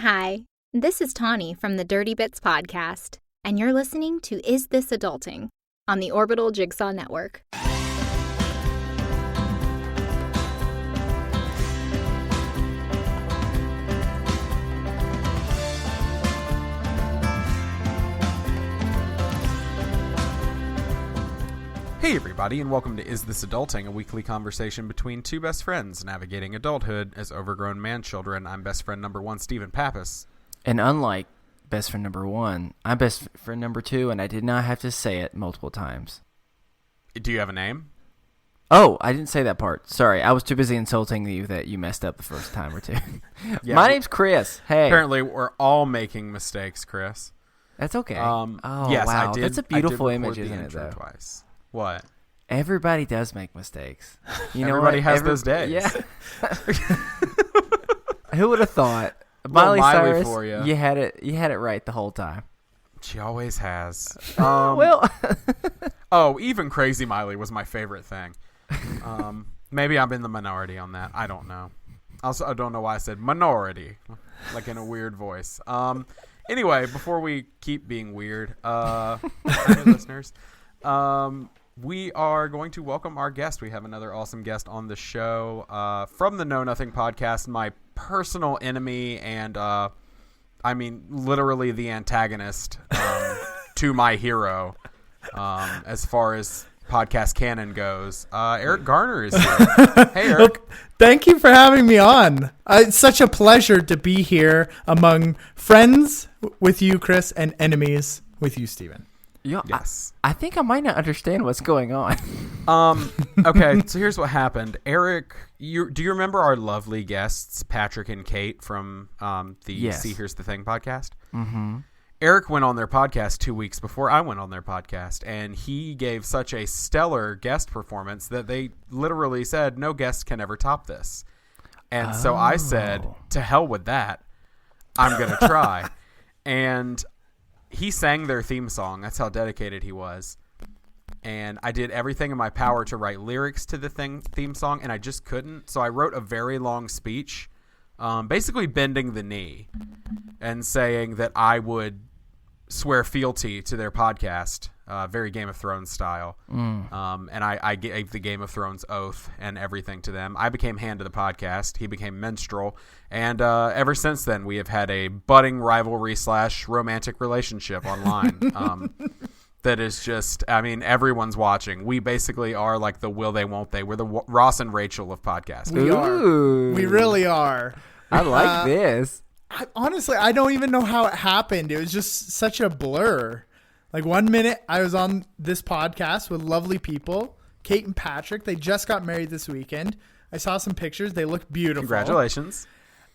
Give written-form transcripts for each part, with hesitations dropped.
Hi, this is Tawny from the Dirty Bits podcast, and you're listening to Is This Adulting on the Orbital Jigsaw Network. Hey everybody, and welcome to Is This Adulting, a weekly conversation between two best friends navigating adulthood as overgrown man-children. I'm best friend number one, Stephen Pappas. And unlike best friend number one, I'm best friend number two, and I did not have to say it multiple times. Do you have a name? Oh, I didn't say that part. Sorry, I was too busy insulting you that you messed up the first time or two. Yeah, My name's Chris. Hey. Apparently, we're all making mistakes, Chris. That's okay. Yes, wow. I did. That's a beautiful I did image, record isn't the it, intro though? Twice. What? Everybody does make mistakes. You know Everybody what? has those days. Yeah. Who would have thought? Miley Cyrus, for you. You had it right the whole time. She always has. Well, oh, even Crazy Miley was my favorite thing. Maybe I'm in the minority on that. I don't know. Also, I don't know why I said minority, like in a weird voice. Anyway, before we keep being weird, listeners, we are going to welcome our guest. We have another awesome guest on the show from the Know Nothing podcast, my personal enemy and, I mean, literally the antagonist to my hero as far as podcast canon goes. Eric Garner is here. Hey, Eric. Thank you for having me on. It's such a pleasure to be here among friends with you, Chris, and enemies with you, Stephen. yeah, Yes. I think I might not understand what's going on. Okay, so here's what happened. Eric, do you remember our lovely guests, Patrick and Kate from the Yes. See Here's the Thing podcast? Mm-hmm. Eric went on their podcast 2 weeks before I went on their podcast, and he gave such a stellar guest performance that they literally said, no guest can ever top this. And so I said, to hell with that. I'm going to try. And he sang their theme song. That's how dedicated he was. And I did everything in my power to write lyrics to the theme song, and I just couldn't. So I wrote a very long speech, basically bending the knee and saying that I would swear fealty to their podcast, very Game of Thrones style. And I gave the Game of Thrones oath and everything to them. I became hand of the podcast. He became minstrel. And ever since then, we have had a budding rivalry / romantic relationship online. That is just, I mean, everyone's watching. We basically are like the will they, won't they. We're the Ross and Rachel of podcasting. We are. We really are. I like this. Honestly, I don't even know how it happened. It was just such a blur. Like 1 minute I was on this podcast with lovely people, Kate and Patrick. They just got married this weekend. I saw some pictures. They look beautiful. Congratulations.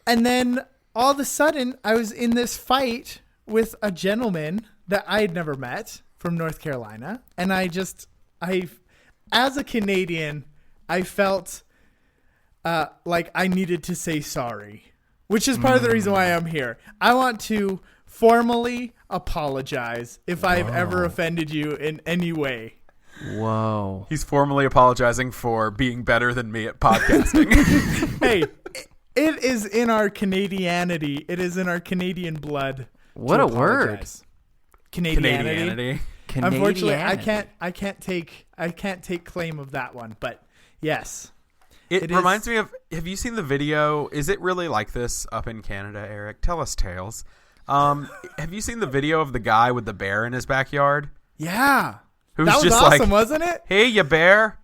And then all of a sudden I was in this fight with a gentleman that I had never met from North Carolina. And as a Canadian, I felt like I needed to say sorry. Which is part of the reason why I'm here. I want to formally apologize if I've ever offended you in any way. Whoa. he's formally apologizing for being better than me at podcasting. Hey, it is in our Canadianity. It is in our Canadian blood. What a word. Canadianity. Canadianity. Unfortunately, I can't take claim of that one, but yes. It reminds me of, have you seen the video? Is it really like this up in Canada, Eric? Tell us tales. Have you seen the video of the guy with the bear in his backyard? Yeah. Who's that was just awesome, like, wasn't it? hey, you bear.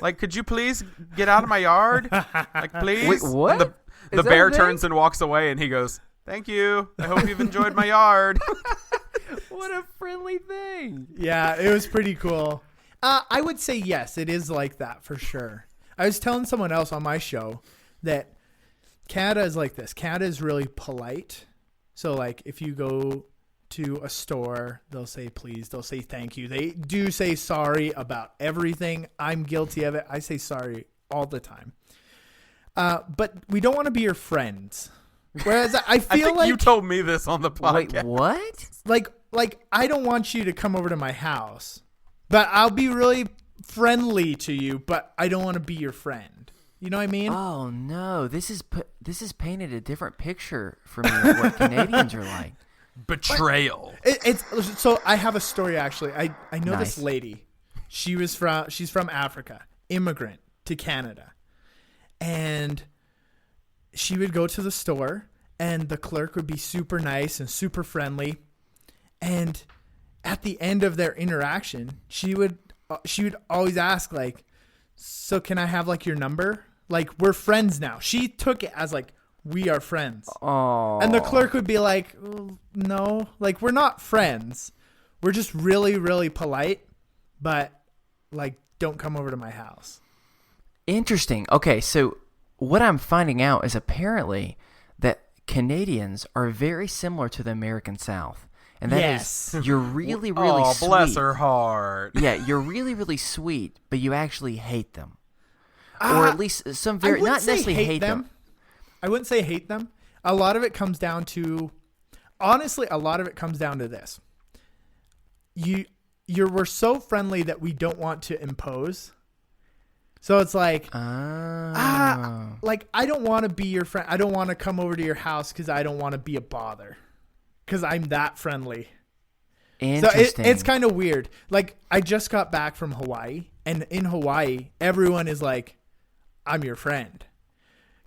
Like, could you please get out of my yard? Like, please? Wait, what? And the Is that bear a thing? turns and walks away, and he goes, thank you. I hope you've enjoyed my yard. What a friendly thing. Yeah, it was pretty cool. I would say yes, it is like that for sure. I was telling someone else on my show that Canada is like this. Canada is really polite. So, like, if you go to a store, they'll say please, they'll say thank you. They do say sorry about everything. I'm guilty of it. I say sorry all the time. But we don't want to be your friends. Whereas I feel think like you told me this on the podcast. Wait, what? Like I don't want you to come over to my house, but I'll be really friendly to you, but I don't want to be your friend. You know what I mean? Oh no, this is painted a different picture for me of what Canadians are like. Betrayal. It's so I have a story actually. I know Nice. this lady. She's from Africa, immigrant to Canada, and she would go to the store, and the clerk would be super nice and super friendly, and at the end of their interaction, she would always ask like, "So can I have like your number? Like we're friends now." She took it as like, we are friends. Oh. And the clerk would be like, no, like we're not friends. We're just really, really polite, but like don't come over to my house. Interesting. Okay, so what I'm finding out is apparently that Canadians are very similar to the American South. And that is, you're really, really Oh, sweet. bless her heart. Yeah, you're really, really sweet, but you actually hate them. Or at least some very, not necessarily hate them. I wouldn't say hate them. A lot of it comes down to, honestly, this. We're so friendly that we don't want to impose. So it's like, like I don't want to be your friend. I don't want to come over to your house because I don't want to be a bother. Because I'm that friendly. Interesting. So it's kind of weird. Like I just got back from Hawaii, and in Hawaii, everyone is like, I'm your friend.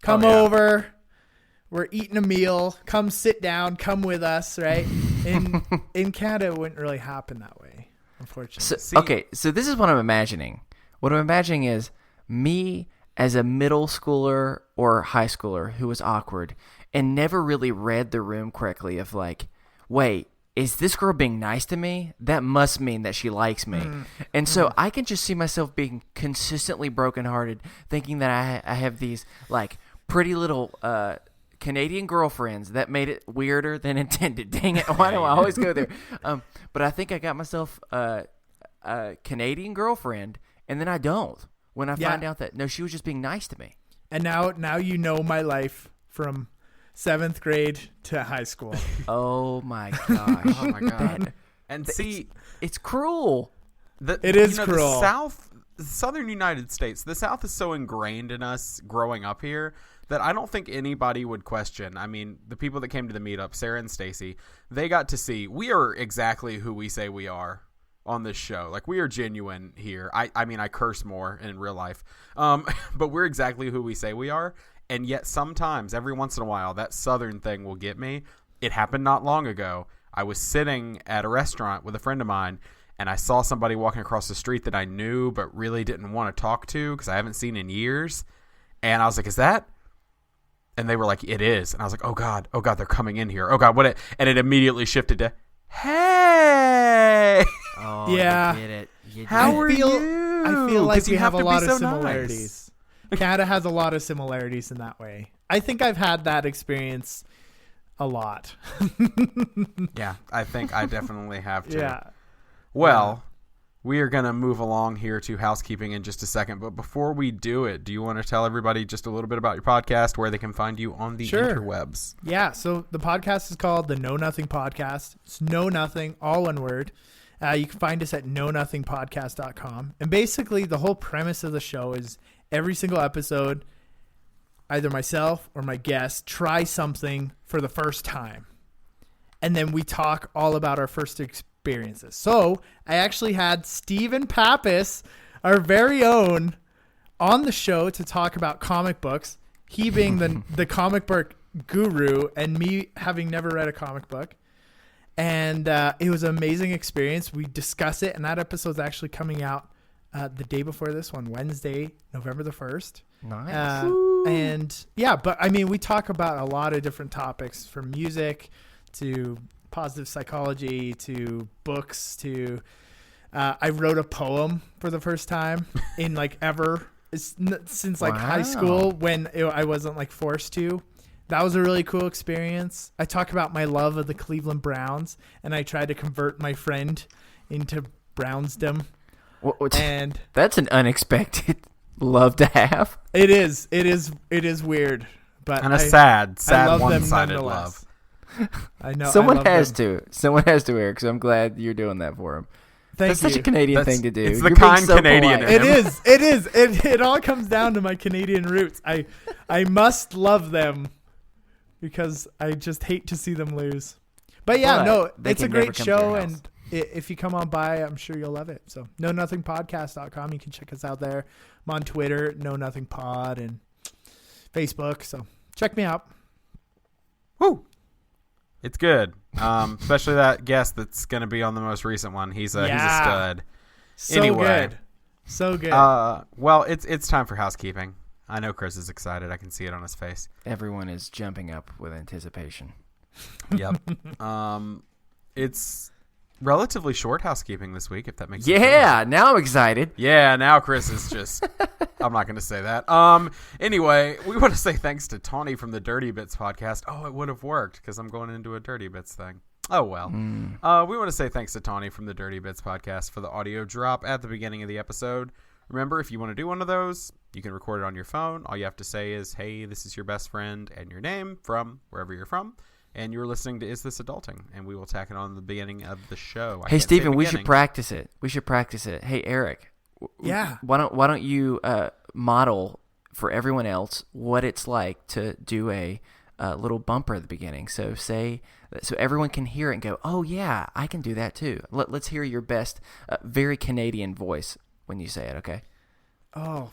Come over. We're eating a meal. Come sit down. Come with us, right? In Canada, it wouldn't really happen that way, unfortunately. So this is what I'm imagining. What I'm imagining is me as a middle schooler or high schooler who was awkward and never really read the room correctly of like, wait, is this girl being nice to me? That must mean that she likes me. And so I can just see myself being consistently brokenhearted, thinking that I have these like pretty little Canadian girlfriends that made it weirder than intended. Dang it, why do I always go there? But I think I got myself a Canadian girlfriend, and then I don't. When I find out that, no, she was just being nice to me. And now you know my life from 7th grade to high school. Oh my gosh. Oh my god. And see, it's cruel. It is cruel. The southern United States, the South is so ingrained in us growing up here that I don't think anybody would question. I mean, the people that came to the meetup, Sarah and Stacy, they got to see we are exactly who we say we are on this show. Like, we are genuine here. I mean, I curse more in real life, but we're exactly who we say we are. And yet sometimes, every once in a while, that southern thing will get me. It happened not long ago. I was sitting at a restaurant with a friend of mine, and I saw somebody walking across the street that I knew but really didn't want to talk to because I haven't seen in years. And I was like, is that? And they were like, it is. And I was like, oh God, they're coming in here. Oh God, what? And it immediately shifted to, hey. Oh, yeah. You get it. How are you? I feel like we have a lot of so similarities. Nice. Canada has a lot of similarities in that way. I think I've had that experience a lot. Yeah, I think I definitely have to. Yeah. Well, we are going to move along here to housekeeping in just a second. But before we do it, do you want to tell everybody just a little bit about your podcast, where they can find you on the interwebs? Yeah, so the podcast is called the Know Nothing Podcast. It's Know Nothing, all one word. You can find us at knownothingpodcast.com. And basically, the whole premise of the show is every single episode, either myself or my guest try something for the first time. And then we talk all about our first experiences. So I actually had Stephen Pappas, our very own, on the show to talk about comic books. He being the comic book guru and me having never read a comic book. And it was an amazing experience. We discuss it, and that episode's actually coming out the day before this one, Wednesday, November the 1st. Nice. And yeah, but I mean, we talk about a lot of different topics, from music to positive psychology to books to I wrote a poem for the first time in like ever since like high school, when I wasn't like forced to. That was a really cool experience. I talk about my love of the Cleveland Browns, and I tried to convert my friend into Brownsdom. And that's an unexpected love to have. It is weird, but and a sad love them one-sided nonetheless. love. I know Someone has to, Eric. So I'm glad you're doing that for him. That's such a Canadian thing to do. It's the You're being kind so Canadian polite. in him. It is. It all comes down to my Canadian roots. I must love them because I just hate to see them lose. But yeah, But they it's a can never great come to your show, house. and if you come on by, I'm sure you'll love it. So KnowNothingPodcast.com. You can check us out there. I'm on Twitter, Know Nothing Pod, and Facebook. So check me out. Woo! It's good. Especially that guest that's going to be on the most recent one. He's a stud. So Anyway. good. So good. Well, it's time for housekeeping. I know Chris is excited. I can see it on his face. Everyone is jumping up with anticipation. Yep. It's relatively short housekeeping this week, if that makes sense. Yeah, now I'm excited. Yeah, now Chris is just... I'm not going to say that. Anyway, we want to say thanks to Tawny from the Dirty Bits podcast. Oh, it would have worked because I'm going into a Dirty Bits thing. Oh, well. We want to say thanks to Tawny from the Dirty Bits podcast for the audio drop at the beginning of the episode. Remember, if you want to do one of those, you can record it on your phone. All you have to say is, hey, this is your best friend and your name from wherever you're from. And you're listening to Is This Adulting? And we will tack it on the beginning of the show. Hey, Stephen, we should practice it. Hey, Eric. Yeah. Why don't you model for everyone else what it's like to do a little bumper at the beginning? So everyone can hear it and go, oh yeah, I can do that too. Let's hear your best, very Canadian voice when you say it. Okay. Oh,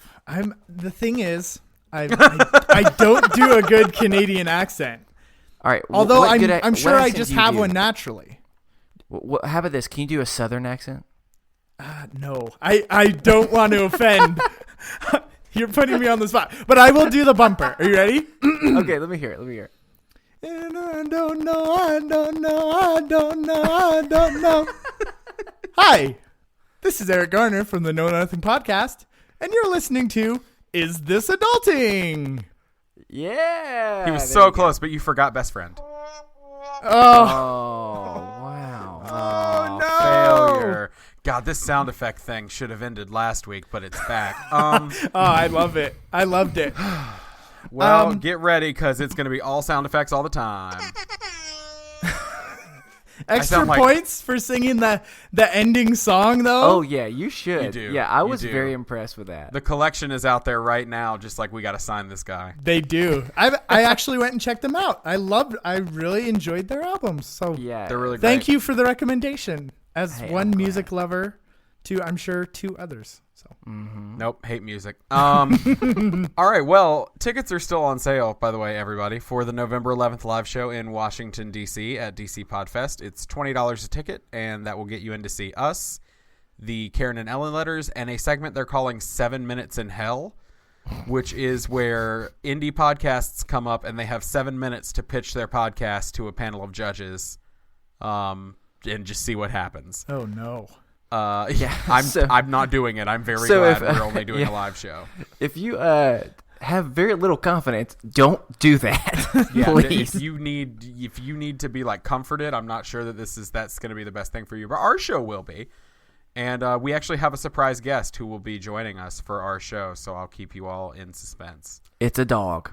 the thing is, I don't do a good Canadian accent. All right. Although I'm sure I just have one naturally. How about this? Can you do a Southern accent? No, I don't want to offend. You're putting me on the spot, but I will do the bumper. Are you ready? Okay, let me hear it. And I don't know. Hi, this is Eric Garner from the Know Nothing podcast, and you're listening to Is This Adulting? Yeah. He was so close, but you forgot best friend. Oh, wow. Oh, no. Failure. God, this sound effect thing should have ended last week, but it's back. I love it. I loved it. Well, get ready because it's going to be all sound effects all the time. Extra points for singing the ending song, though. Oh yeah, you should. You do. Yeah, I was You do. very impressed with that. The collection is out there right now, just like we got to sign this guy. They do. I actually went and checked them out. I really enjoyed their albums. So Yeah, They're really great. thank you for the recommendation. As Hey, one I'm music lover, to I'm sure two others. So Nope, hate music. All right, well, tickets are still on sale, by the way, everybody, for the November 11th live show in Washington, D.C. at DC Podfest. It's $20 a ticket, and that will get you in to see us, the Karen and Ellen letters, and a segment they're calling 7 Minutes in Hell, which is where indie podcasts come up and they have 7 minutes to pitch their podcast to a panel of judges and just see what happens. oh no. Yeah, I'm not doing it. I'm very glad we're only doing a live show. If you have very little confidence, don't do that. Yeah, please. if you need to be like comforted, I'm not sure that that's going to be the best thing for you, but our show will be. And we actually have a surprise guest who will be joining us for our show, so I'll keep you all in suspense. It's a dog.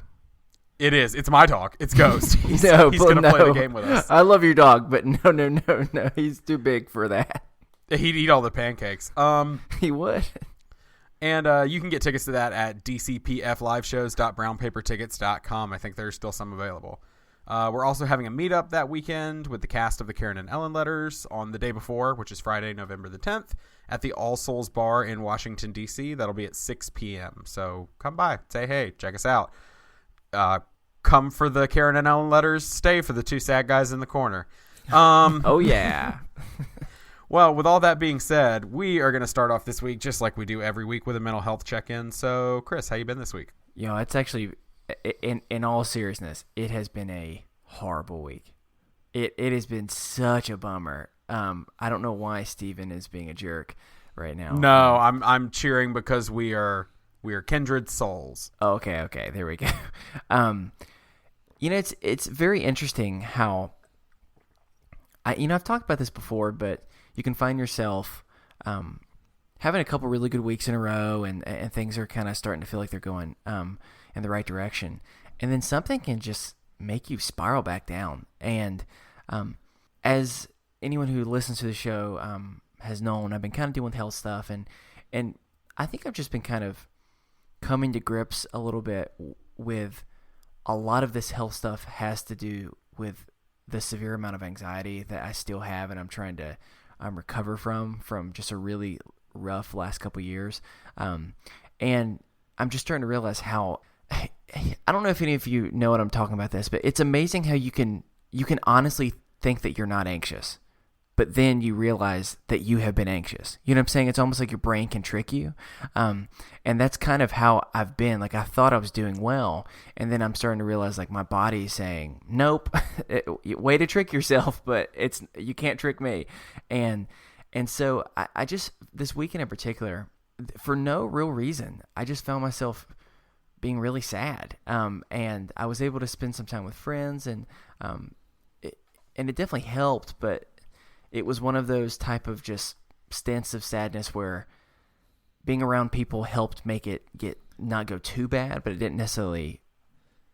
It is. It's my dog. It's Ghost. He's No, going to play no. the game with us. I love your dog, but no. He's too big for that. He'd eat all the pancakes. He would. And you can get tickets to that at dcpfliveshows.brownpapertickets.com. I think there's still some available. We're also having a meetup that weekend with the cast of the Karen and Ellen letters on the day before, which is Friday, November the 10th, at the All Souls Bar in Washington, D.C. That'll be at 6 p.m. So come by, say hey, check us out. Come for the Karen and Ellen letters, stay for the two sad guys in the corner. Oh yeah. Well, with all that being said, we are going to start off this week just like we do every week with a mental health check-in. So, Chris, how you been this week? It's actually, in all seriousness, it has been a horrible week. It has been such a bummer. I don't know why Steven is being a jerk right now. No, I'm cheering because we are kindred souls. Oh, okay, there we go. It's very interesting how I've talked about this before, but you can find yourself having a couple really good weeks in a row, and things are kind of starting to feel like they're going in the right direction, and then something can just make you spiral back down. And as anyone who listens to the show has known, I've been kind of dealing with health stuff, and I think I've just been kind of coming to grips a little bit with a lot of this health stuff has to do with the severe amount of anxiety that I still have, and I'm trying to recover from just a really rough last couple of years. And I'm just starting to realize how, I don't know if any of you know what I'm talking about this, but it's amazing how you can honestly think that you're not anxious, but then you realize that you have been anxious. You know what I'm saying? It's almost like your brain can trick you. And that's kind of how I've been. Like, I thought I was doing well, and then I'm starting to realize, like, my body's saying, nope, way to trick yourself, but you can't trick me. And so I just, this weekend in particular, for no real reason, I just found myself being really sad. And I was able to spend some time with friends, and it definitely helped, but it was one of those type of just stints of sadness where being around people helped make it not go too bad, but it didn't necessarily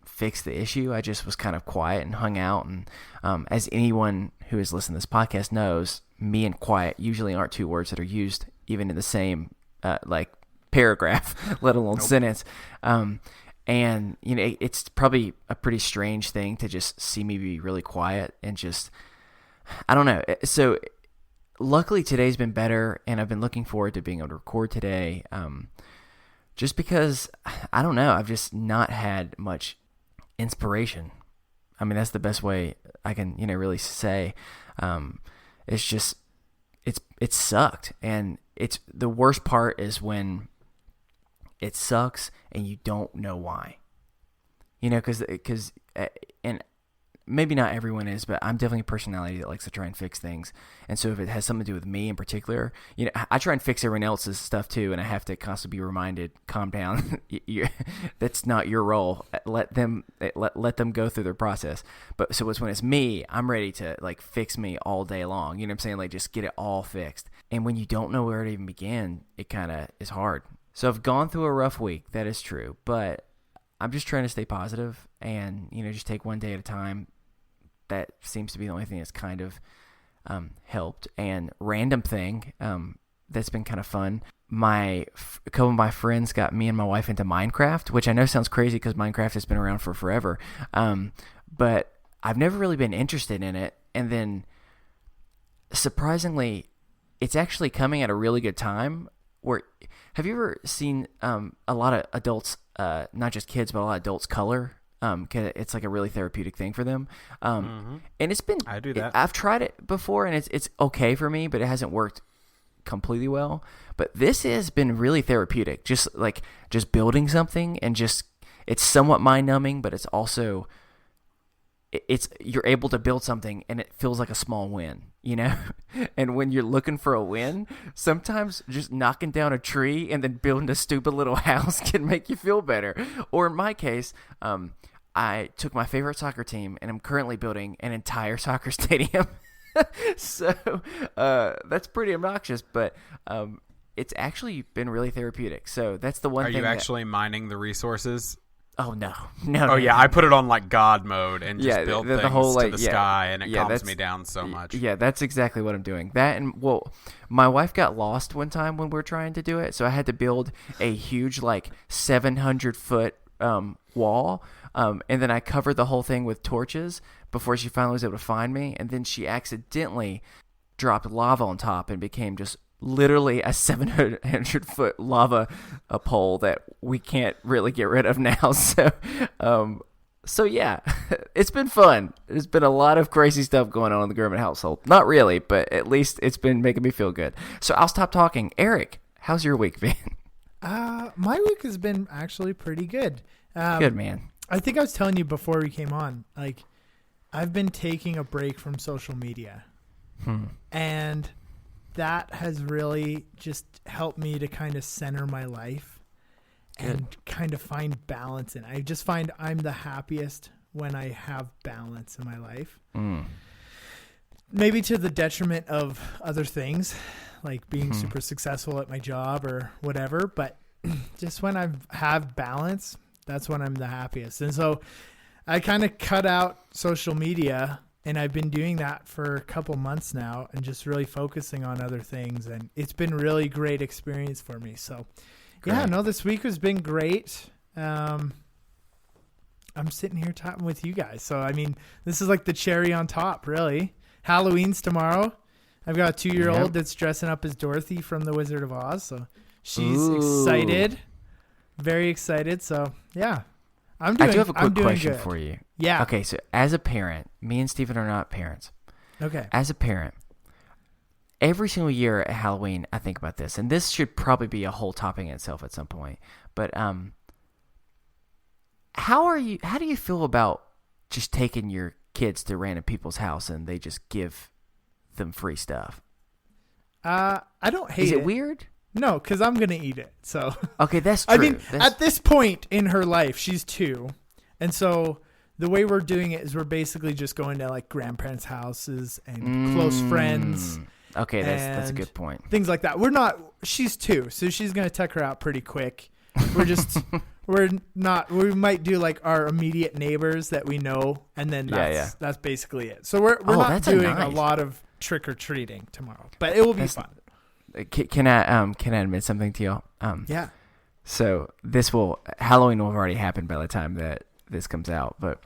fix the issue. I just was kind of quiet and hung out. And as anyone who has listened to this podcast knows, me and quiet usually aren't two words that are used even in the same paragraph, let alone sentence. And it's probably a pretty strange thing to just see me be really quiet and just, I don't know. So luckily today's been better, and I've been looking forward to being able to record today. Just because, I don't know, I've just not had much inspiration. I mean, that's the best way I can, really say. It's just, it's sucked. And it's the worst part is when it sucks and you don't know why. Because and maybe not everyone is, but I'm definitely a personality that likes to try and fix things. And so if it has something to do with me in particular, I try and fix everyone else's stuff too, and I have to constantly be reminded, calm down. That's not your role. Let them go through their process. But so it's when it's me, I'm ready to fix me all day long. You know what I'm saying? Like, just get it all fixed. And when you don't know where to even begin, it kind of is hard. So I've gone through a rough week. That is true. But I'm just trying to stay positive and, just take one day at a time. That seems to be the only thing that's kind of helped. And random thing that's been kind of fun. A couple of my friends got me and my wife into Minecraft, which I know sounds crazy because Minecraft has been around for forever. But I've never really been interested in it. And then surprisingly, it's actually coming at a really good time. Have you ever seen a lot of adults, not just kids, but a lot of adults color? It's like a really therapeutic thing for them. And it's been, I do that. I've tried it before, and it's okay for me, but it hasn't worked completely well. But this has been really therapeutic. Just building something, and it's somewhat mind numbing, but it's also, you're able to build something and it feels like a small win, And when you're looking for a win, sometimes just knocking down a tree and then building a stupid little house can make you feel better. Or in my case, I took my favorite soccer team and I'm currently building an entire soccer stadium. So that's pretty obnoxious, but it's actually been really therapeutic. So that's the one thing. Are you actually mining the resources? Oh, no. Yeah, I put it on God mode and just build things to the sky, and it calms me down so much. Yeah, that's exactly what I'm doing. That, and my wife got lost one time when we were trying to do it, so I had to build a huge 700-foot wall, and then I covered the whole thing with torches before she finally was able to find me, and then she accidentally dropped lava on top and became just literally a 700-foot lava pole that we can't really get rid of now. So yeah, it's been fun. There's been a lot of crazy stuff going on in the German household. Not really, but at least it's been making me feel good. So I'll stop talking. Eric, how's your week been? My week has been actually pretty good. Good, man. I think I was telling you before we came on, I've been taking a break from social media. And that has really just helped me to kind of center my life and kind of find balance in it. I just find I'm the happiest when I have balance in my life. Maybe to the detriment of other things, like being super successful at my job or whatever. But just when I have balance, that's when I'm the happiest. And so I kind of cut out social media And I've been doing that for a couple months now and just really focusing on other things. And it's been really great experience for me. So, yeah, no, this week has been great. I'm sitting here talking with you guys. So, I mean, this is like the cherry on top, really. Halloween's tomorrow. I've got a 2-year-old that's dressing up as Dorothy from The Wizard of Oz. So she's excited. Very excited. So, yeah. I do have a quick question for you. Yeah. Okay, so as a parent, me and Steven are not parents. Okay. As a parent, every single year at Halloween, I think about this, and this should probably be a whole topic in itself at some point. But how do you feel about just taking your kids to random people's house and they just give them free stuff? I don't hate it. Is it weird? No, because I'm going to eat it. So okay, that's true. I mean, at this point in her life, she's 2. And so the way we're doing it is we're basically just going to like grandparents' houses and close friends. Okay, that's a good point. Things like that. She's 2, so she's going to tuck her out pretty quick. We might do like our immediate neighbors that we know. And then that's basically it. So we're not doing a lot of trick or treating tomorrow, but it will be fun. Can I admit something to y'all? Yeah. So Halloween will have already happened by the time that this comes out, but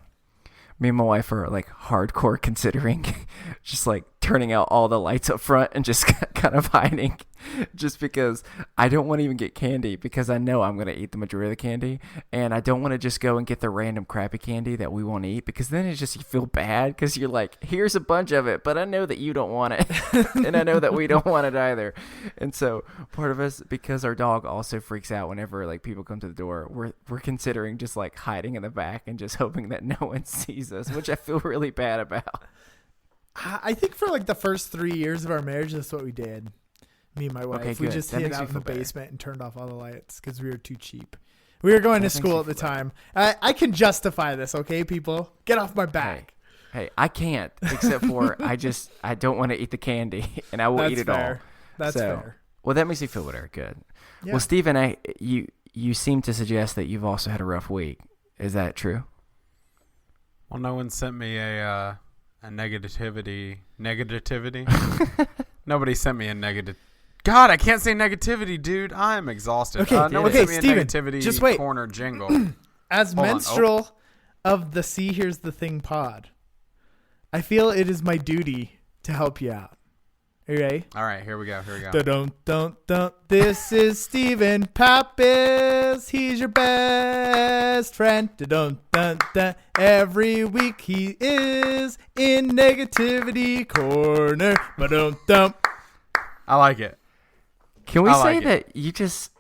me and my wife are like hardcore considering just like turning out all the lights up front and just kind of hiding, just because I don't want to even get candy because I know I'm going to eat the majority of the candy, and I don't want to just go and get the random crappy candy that we won't eat, because then it's just, you feel bad because you're like, here's a bunch of it, but I know that you don't want it and I know that we don't want it either. And so part of us, because our dog also freaks out whenever like people come to the door, we're considering just like hiding in the back and just hoping that no one sees us, which I feel really bad about. I think for like the first 3 years of our marriage, that's what we did. Me and my wife. Okay, we good. just That hid makes out me in the feel better. basement and turned off all the lights because we were too cheap. We were going to school at the time. I can justify this, okay, people? Get off my back. Hey, I can't, except for I don't want to eat the candy, and I will eat it all. That's fair. Well, that makes me feel better. Good. Yeah. Well, Stephen, you seem to suggest that you've also had a rough week. Is that true? Well, no one sent me a negativity. Nobody sent me a negative. God, I can't say negativity, dude. I'm exhausted. Okay, no one sent me Steven, a negativity just wait. corner jingle. As minstrel of the See Here's the Thing pod, I feel it is my duty to help you out. Are you ready? All right, here we go. Dun-dun-dun-dun. This is Steven Pappas. He's your best friend. Dun-dun-dun-dun. Every week he is in Negativity Corner. Ba-dum-dum. I like it. Can we say that you just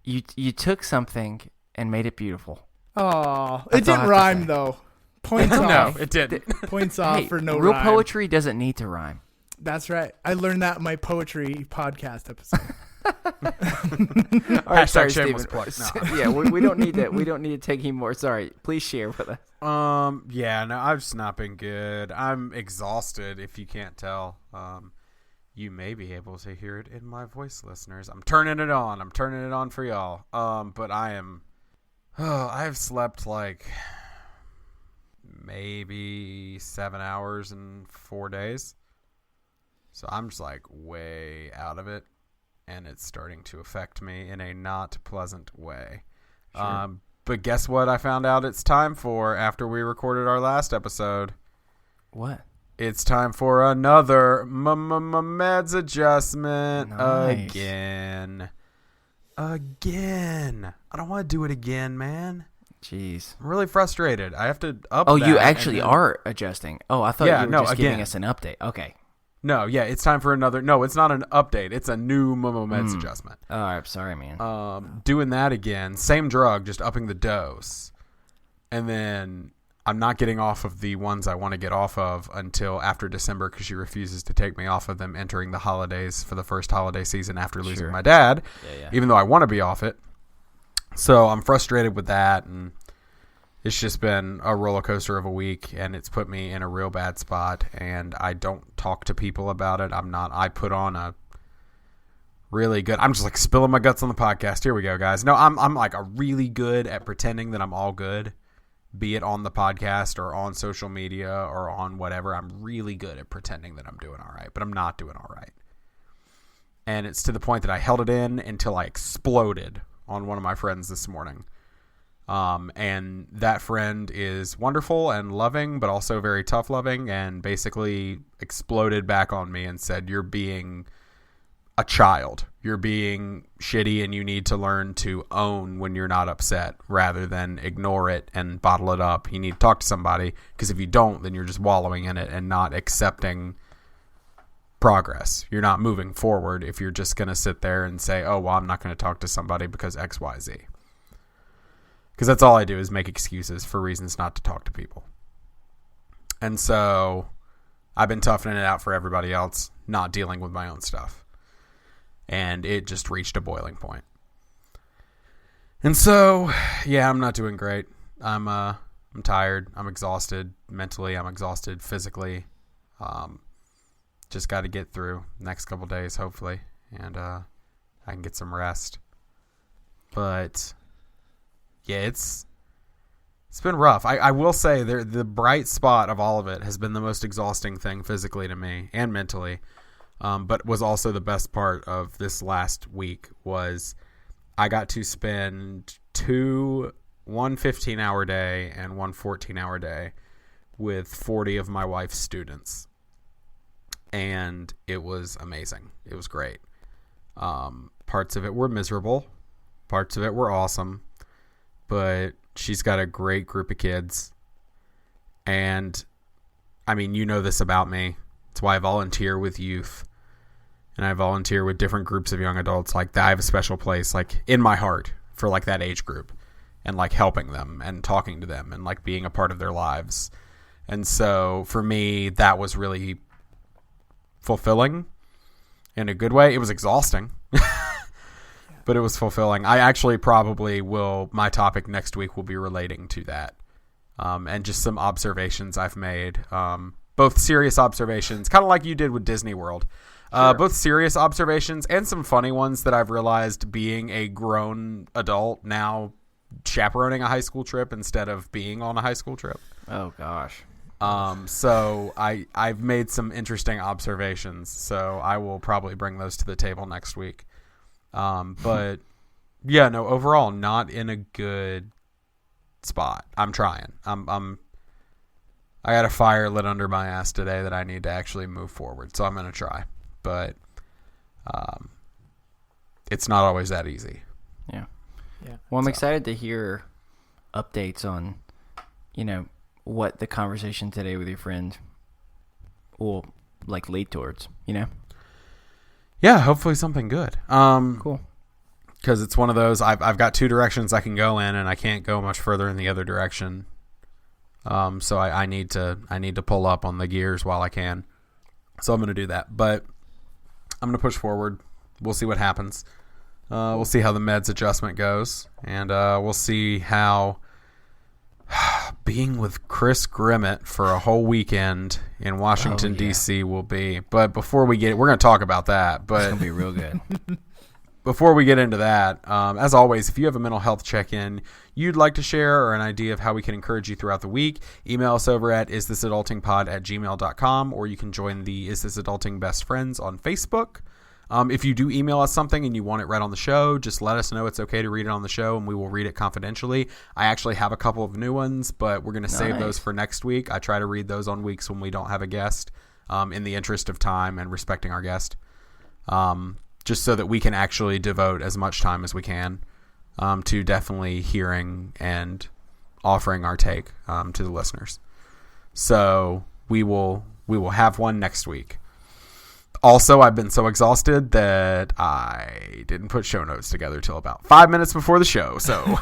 you took something and made it beautiful? Oh, it didn't rhyme though. Points off. No, it didn't. Points off for no real rhyme. poetry doesn't need to rhyme. That's right. I learned that in my poetry podcast episode. All right, sorry, shameless Steven. plug. No. Yeah, we don't need that. We don't need to take any more. Sorry. Please share with us. Yeah, no, I've just not been good. I'm exhausted, if you can't tell. You may be able to hear it in my voice, listeners. I'm turning it on. I'm turning it on for y'all. But I have slept like maybe 7 hours in 4 days. So I'm just like way out of it, and it's starting to affect me in a not pleasant way. Sure. But guess what I found out it's time for after we recorded our last episode? What? It's time for another meds adjustment. Nice. Again. I don't want to do it again, man. Jeez. I'm really frustrated. I have to up Oh, that you actually are adjusting. Oh, I thought you were just giving again. us an update. Okay. No, yeah, it's time for another. No, it's not an update. It's a new meds adjustment. Oh, I'm sorry, man. Doing that again. Same drug, just upping the dose. And then I'm not getting off of the ones I want to get off of until after December because she refuses to take me off of them entering the holidays for the first holiday season after losing my dad, even though I want to be off it. So I'm frustrated with that, and it's just been a roller coaster of a week, and it's put me in a real bad spot, and I don't talk to people about it. I put on a really good, I'm just like spilling my guts on the podcast. Here we go, guys. No, I'm like a really good at pretending that I'm all good be it on the podcast or on social media or on whatever. I'm really good at pretending that I'm doing all right, but I'm not doing all right. And it's to the point that I held it in until I exploded on one of my friends this morning. And that friend is wonderful and loving, but also very tough loving, and basically exploded back on me and said, "You're being a child. You're being shitty, and you need to learn to own when you're not upset rather than ignore it and bottle it up. You need to talk to somebody, because if you don't, then you're just wallowing in it and not accepting progress. You're not moving forward if you're just going to sit there and say, oh, well, I'm not going to talk to somebody because X, Y, Z. Because that's all I do is make excuses for reasons not to talk to people. And so I've been toughing it out for everybody else, not dealing with my own stuff. And it just reached a boiling point. And so, yeah, I'm not doing great. I'm tired. I'm exhausted mentally. I'm exhausted physically. Just got to get through the next couple days, hopefully, and I can get some rest. But yeah, it's been rough. I will say the bright spot of all of it has been the most exhausting thing physically to me and mentally. But was also the best part of this last week was I got to spend one 15-hour day and one 14-hour day with 40 of my wife's students. And it was amazing. It was great. Parts of it were miserable. Parts of it were awesome. But she's got a great group of kids. And, I mean, you know this about me. It's why I volunteer with youth. And I volunteer with different groups of young adults. Like, I have a special place, like, in my heart for, like, that age group. And, like, helping them and talking to them and, like, being a part of their lives. And so, for me, that was really fulfilling in a good way. It was exhausting, but it was fulfilling. I actually probably my topic next week will be relating to that. And just some observations I've made, both serious observations, kind of like you did with Disney World, sure. Both serious observations and some funny ones that I've realized being a grown adult now, chaperoning a high school trip instead of being on a high school trip. Oh gosh. So I've made some interesting observations, so I will probably bring those to the table next week. But yeah, no, overall not in a good spot. I'm trying. I got a fire lit under my ass today that I need to actually move forward. So I'm going to try, but, it's not always that easy. Yeah. Well, I'm excited to hear updates on, what the conversation today with your friend will like lead towards, Yeah, hopefully something good. Cool. Because it's one of those, I've got two directions I can go in, and I can't go much further in the other direction. So I need to pull up on the gears while I can. So I'm going to do that, but I'm going to push forward. We'll see what happens. We'll see how the meds adjustment goes, and we'll see how being with Chris Grimmett for a whole weekend in Washington, D.C. will be. But before we we're going to talk about that. But it's going to be real good. Before we get into that, as always, if you have a mental health check-in you'd like to share or an idea of how we can encourage you throughout the week, email us over at isthisadultingpod@gmail.com, or you can join the Is This Adulting Best Friends on Facebook. If you do email us something and you want it read on the show, just let us know it's okay to read it on the show, and we will read it confidentially. I actually have a couple of new ones, but we're going to save those for next week. I try to read those on weeks when we don't have a guest, in the interest of time and respecting our guest, just so that we can actually devote as much time as we can to definitely hearing and offering our take to the listeners. So we will have one next week. Also, I've been so exhausted that I didn't put show notes together till about 5 minutes before the show. So,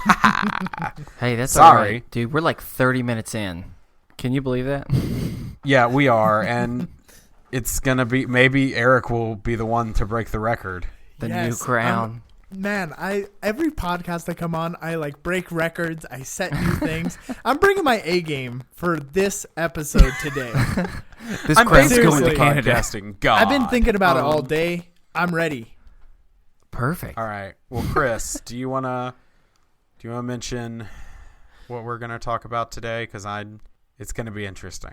hey, that's sorry, all right. Dude. We're like 30 minutes in. Can you believe that? Yeah, we are, and it's gonna be maybe Eric will be the one to break the record. The new crown. Man, every podcast I come on, I like break records. I set new things. I'm bringing my A game for this episode today. I'm basically podcasting God. I've been thinking about it all day. I'm ready. Perfect. All right. Well, Chris, do you wanna mention what we're going to talk about today? Because it's going to be interesting.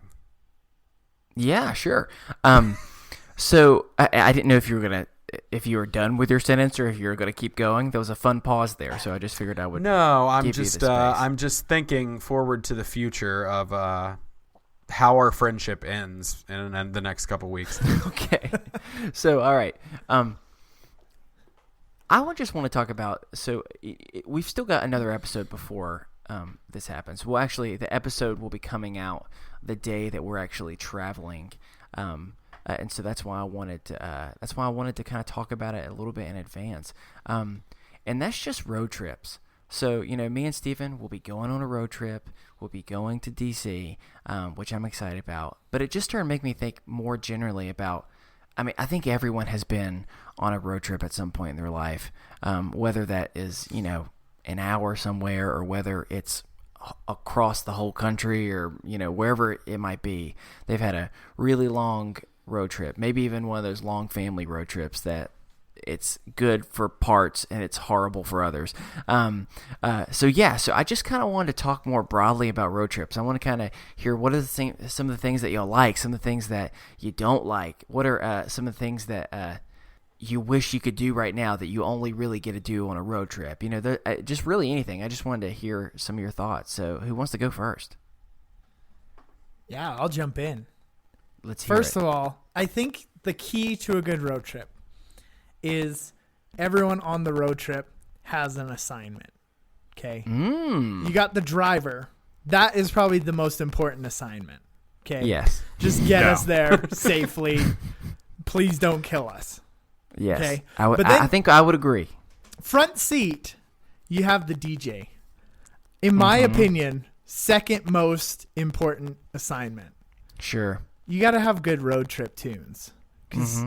Yeah, sure. So I didn't know if you were done with your sentence or if you were going to keep going. There was a fun pause there, so I just figured I would. No, I'm just thinking forward to the future of how our friendship ends in the next couple weeks. Okay. So, all right. I just want to talk about. So we've still got another episode before this happens. Well, actually, the episode will be coming out the day that we're actually traveling. And so that's why I wanted to kind of talk about it a little bit in advance. And that's just road trips. So, me and Stephen will be going on a road trip. We'll be going to DC, which I'm excited about. But it just started to make me think more generally about, I think everyone has been on a road trip at some point in their life, whether that is, an hour somewhere or whether it's across the whole country or, wherever it might be. They've had a really long road trip, maybe even one of those long family road trips that it's good for parts and it's horrible for others. So I just kind of wanted to talk more broadly about road trips. I want to kind of hear what are some of the things that you'll like, some of the things that you don't like. What are some of the things that you wish you could do right now that you only really get to do on a road trip? Just really anything. I just wanted to hear some of your thoughts. So who wants to go first? Yeah, I'll jump in. Let's hear First of all, I think the key to a good road trip is everyone on the road trip has an assignment. Okay. You got the driver. That is probably the most important assignment. Okay. Yes. Just get us there safely. Please don't kill us. Yes. Okay. I think I would agree. Front seat, you have the DJ. In my opinion, second most important assignment. Sure. You got to have good road trip tunes. Because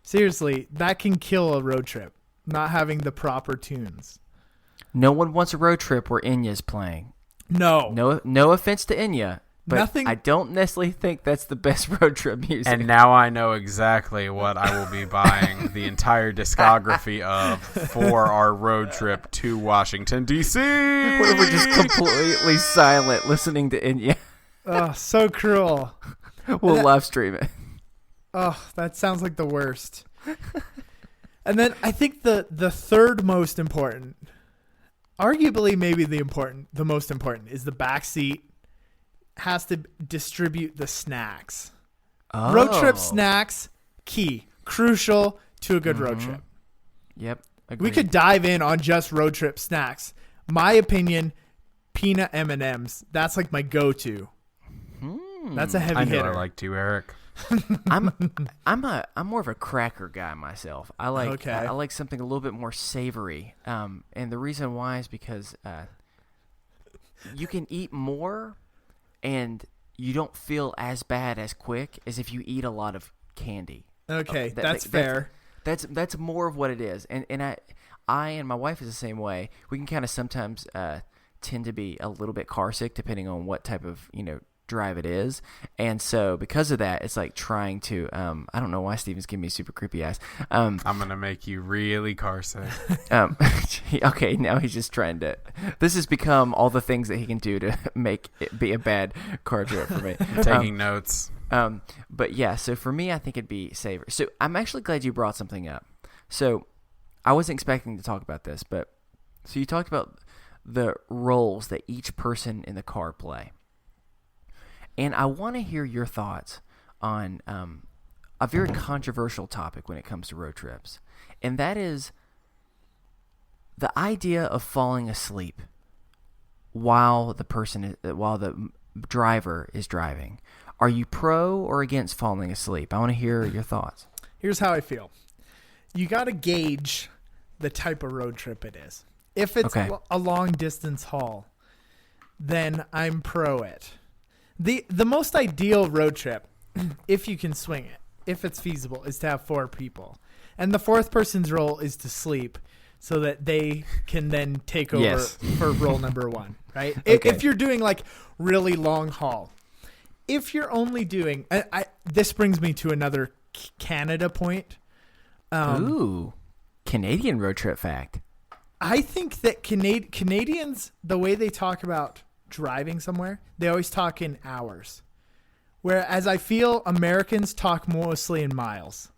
seriously, that can kill a road trip, not having the proper tunes. No one wants a road trip where Enya's playing. No. No offense to Enya, but Nothing. I don't necessarily think that's the best road trip music. And now I know exactly what I will be buying the entire discography of for our road trip to Washington, D.C. What if we're just completely silent listening to Enya? Oh, so cruel. We'll live stream it. Oh, that sounds like the worst. And then I think the third most important, arguably maybe the most important, is the back seat has to distribute the snacks. Oh. Road trip snacks, key, crucial to a good road trip. Yep. We could dive in on just road trip snacks. My opinion, peanut M&Ms. That's like my go-to. That's a heavy hitter. I know I like to, Eric. I'm more of a cracker guy myself. I like something a little bit more savory. And the reason why is because you can eat more and you don't feel as bad as quick as if you eat a lot of candy. Okay, that's fair. That's more of what it is. And I and my wife is the same way. We can kind of sometimes tend to be a little bit car sick depending on what type of, drive it is. And so because of that, it's like trying to I don't know why Steven's giving me super creepy eyes. I'm gonna make you really car sick. Okay, now he's just trying to, this has become all the things that he can do to make it be a bad car trip for me. Taking notes. But yeah, so for me I think it'd be safer. So I'm actually glad you brought something up. So I wasn't expecting to talk about this, but so you talked about the roles that each person in the car play. And I want to hear your thoughts on a very controversial topic when it comes to road trips. And that is the idea of falling asleep while the driver is driving. Are you pro or against falling asleep? I want to hear your thoughts. Here's how I feel. You got to gauge the type of road trip it is. If it's a long distance haul, then I'm pro it. The most ideal road trip, if you can swing it, if it's feasible, is to have 4 people. And the 4th person's role is to sleep so that they can then take over for role number 1, right? Okay. If you're doing like really long haul. If you're only doing, this brings me to another Canada point. Canadian road trip fact. I think that Canadians, the way they talk about driving somewhere, they always talk in hours. Whereas I feel Americans talk mostly in miles.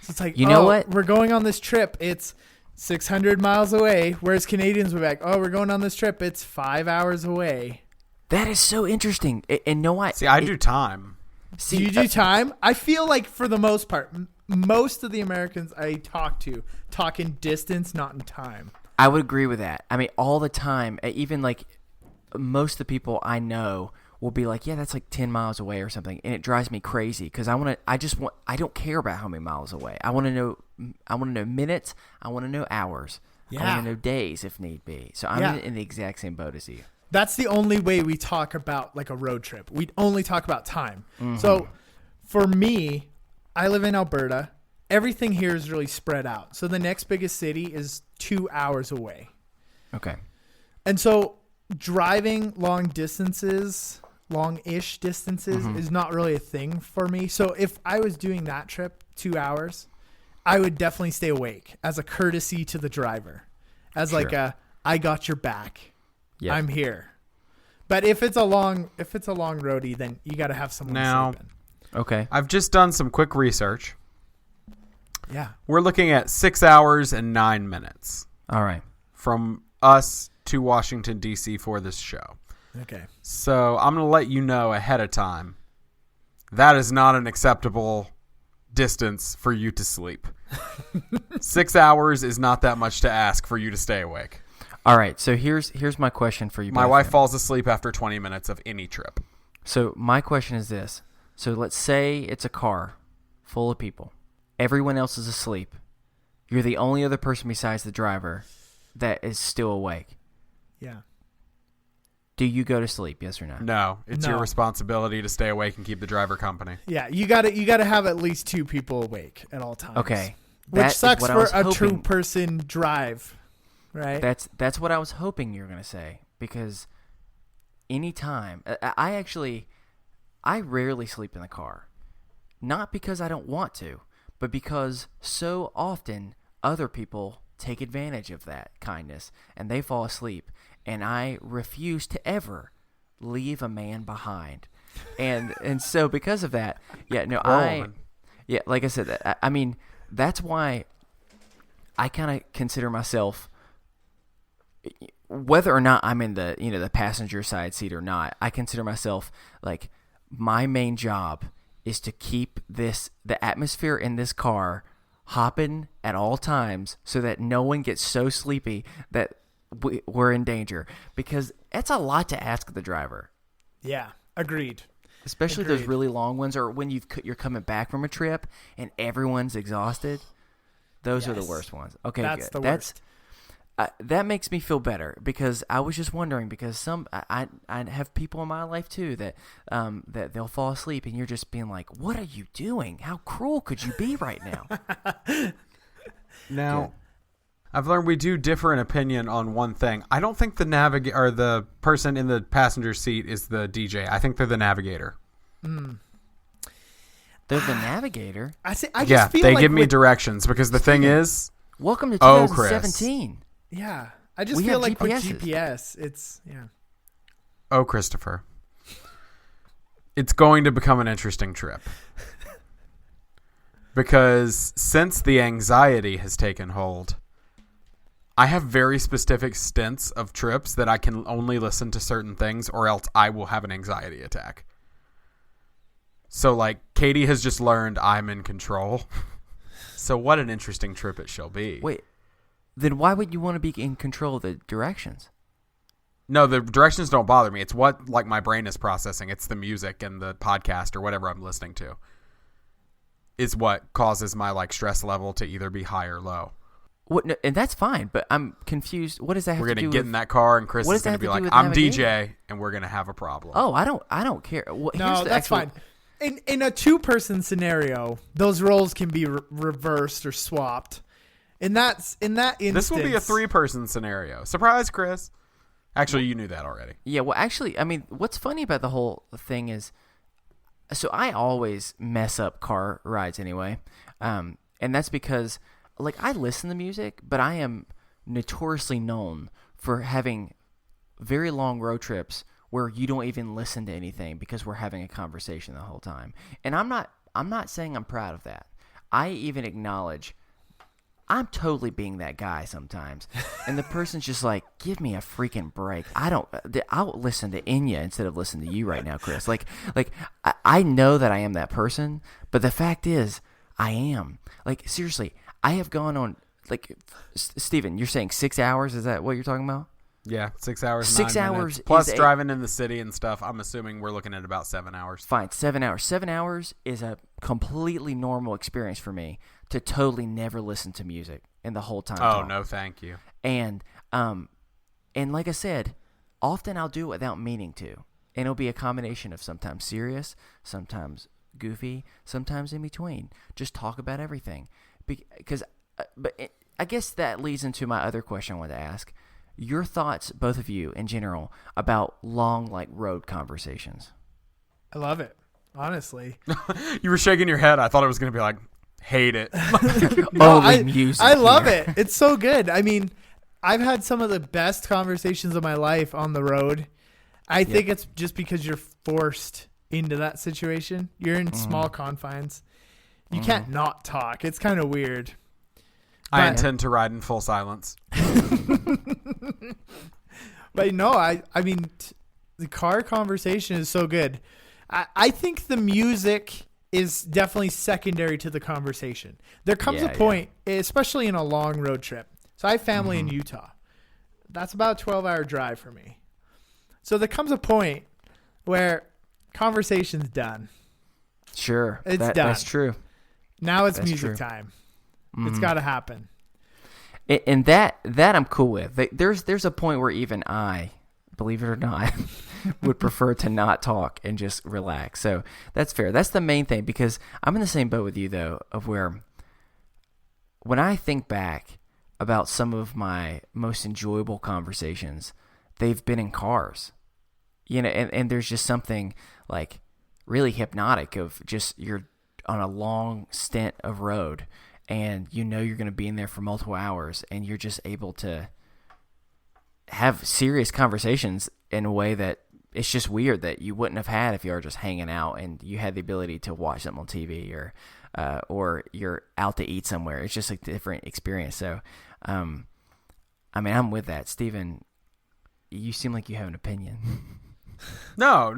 So it's like, you know what? We're going on this trip. It's 600 miles away. Whereas Canadians were like, oh, we're going on this trip. It's 5 hours away. That is so interesting. And no, I do time. Do you do time? I feel like for the most part, most of the Americans I talk to talk in distance, not in time. I would agree with that. I mean, all the time, even like most of the people I know will be like, yeah, that's like 10 miles away or something. And it drives me crazy because I don't care about how many miles away. I want to know minutes. I want to know hours. Yeah. I want to know days if need be. So I'm in the exact same boat as you. That's the only way we talk about like a road trip. We only talk about time. Mm-hmm. So for me, I live in Alberta. Everything here is really spread out. So the next biggest city is 2 hours away. Okay. And so driving longish distances is not really a thing for me. So if I was doing that trip 2 hours, I would definitely stay awake as a courtesy to the driver, as like I got your back. Yep. I'm here. But if it's a long roadie, then you got to have someone sleeping. Okay. I've just done some quick research. Yeah. We're looking at 6 hours and 9 minutes. All right. From us to Washington, D.C. for this show. Okay. So I'm going to let you know ahead of time. That is not an acceptable distance for you to sleep. 6 hours is not that much to ask for you to stay awake. All right. So here's my question for you. My wife falls asleep after 20 minutes of any trip. So my question is this. So let's say it's a car full of people. Everyone else is asleep. You're the only other person besides the driver that is still awake. Yeah. Do you go to sleep? Yes or no? No, it's your responsibility to stay awake and keep the driver company. Yeah, you got to have at least 2 people awake at all times. Okay. Which sucks for a 2-person drive, right? That's what I was hoping you were going to say, because anytime I rarely sleep in the car. Not because I don't want to, but because so often other people take advantage of that kindness and they fall asleep, and I refuse to ever leave a man behind. And so because of that, like I said, I mean, that's why I kind of consider myself, whether or not I'm in the passenger side seat or not, I consider myself like my main job is to keep the atmosphere in this car hopping at all times so that no one gets so sleepy that we're in danger, because it's a lot to ask the driver. Yeah, agreed. Especially those really long ones, or when you're coming back from a trip and everyone's exhausted. Those are the worst ones. Okay, that's good. The worst. That makes me feel better, because I was just wondering, because I have people in my life too that they'll fall asleep and you're just being like, what are you doing? How cruel could you be right now? Now, I've learned we do differ in opinion on one thing. I don't think the person in the passenger seat is the DJ. I think they're the navigator. They're the navigator. I just feel they like give me directions, because the thing is, welcome to 2017. Yeah, I just feel like with GPS, it's Oh, Christopher, it's going to become an interesting trip. Because since the anxiety has taken hold, I have very specific stints of trips that I can only listen to certain things, or else I will have an anxiety attack. So, like, Katie has just learned I'm in control. So what an interesting trip it shall be. Wait, then why would you want to be in control of the directions? No, the directions don't bother me. It's what like my brain is processing. It's the music and the podcast or whatever I'm listening to is what causes my like stress level to either be high or low. What? No, and that's fine, but I'm confused. What does that have to do with... We're going to get in that car and Chris is going to be like, I'm DJ, and we're going to have a problem. Oh, I don't care. Well, no, that's fine. In a 2-person scenario, those roles can be reversed or swapped. In that instance, this will be a 3-person scenario. Surprise, Chris. Actually, you knew that already. Yeah, well, actually, I mean, what's funny about the whole thing is, so I always mess up car rides anyway, and that's because, like, I listen to music, but I am notoriously known for having very long road trips where you don't even listen to anything because we're having a conversation the whole time. And I'm not saying I'm proud of that. I even acknowledge I'm totally being that guy sometimes. And the person's just like, give me a freaking break. I'll listen to Enya instead of listening to you right now, Chris. I know that I am that person, but the fact is I am. Like, seriously, I have gone on, like, Steven, you're saying 6 hours? Is that what you're talking about? Yeah, 6 hours. 6 9 hours minutes. is Plus driving in the city and stuff. I'm assuming we're looking at about 7 hours. Fine, 7 hours. 7 hours is a completely normal experience for me to totally never listen to music in the whole time. Oh, no, thank you. And like I said, often I'll do it without meaning to. And it'll be a combination of sometimes serious, sometimes goofy, sometimes in between. Just talk about everything. I guess that leads into my other question I wanted to ask. Your thoughts, both of you in general, about long, like, road conversations. I love it, honestly. You were shaking your head. I thought it was going to be like, hate it. Music. I love it. It's so good. I mean, I've had some of the best conversations of my life on the road. I think it's just because you're forced into that situation. You're in small confines. You can't not talk. It's kind of weird. I intend to ride in full silence. But no, I mean, the car conversation is so good. I think the music is definitely secondary to the conversation. There comes a point, especially in a long road trip. So I have family in Utah. That's about a 12-hour drive for me. So there comes a point where conversation's done. Sure. It's done. That's true. Now it's music time. It's got to happen. And that I'm cool with. There's a point where even I, believe it or not, would prefer to not talk and just relax. So that's fair. That's the main thing, because I'm in the same boat with you, though, of where when I think back about some of my most enjoyable conversations, they've been in cars. You know, and there's just something like really hypnotic of just you're on a long stint of road, and you know you're going to be in there for multiple hours, and you're just able to have serious conversations in a way that it's just weird that you wouldn't have had if you were just hanging out and you had the ability to watch something on TV or you're out to eat somewhere. It's just a different experience. So, I mean, I'm with that. Steven, you seem like you have an opinion. No.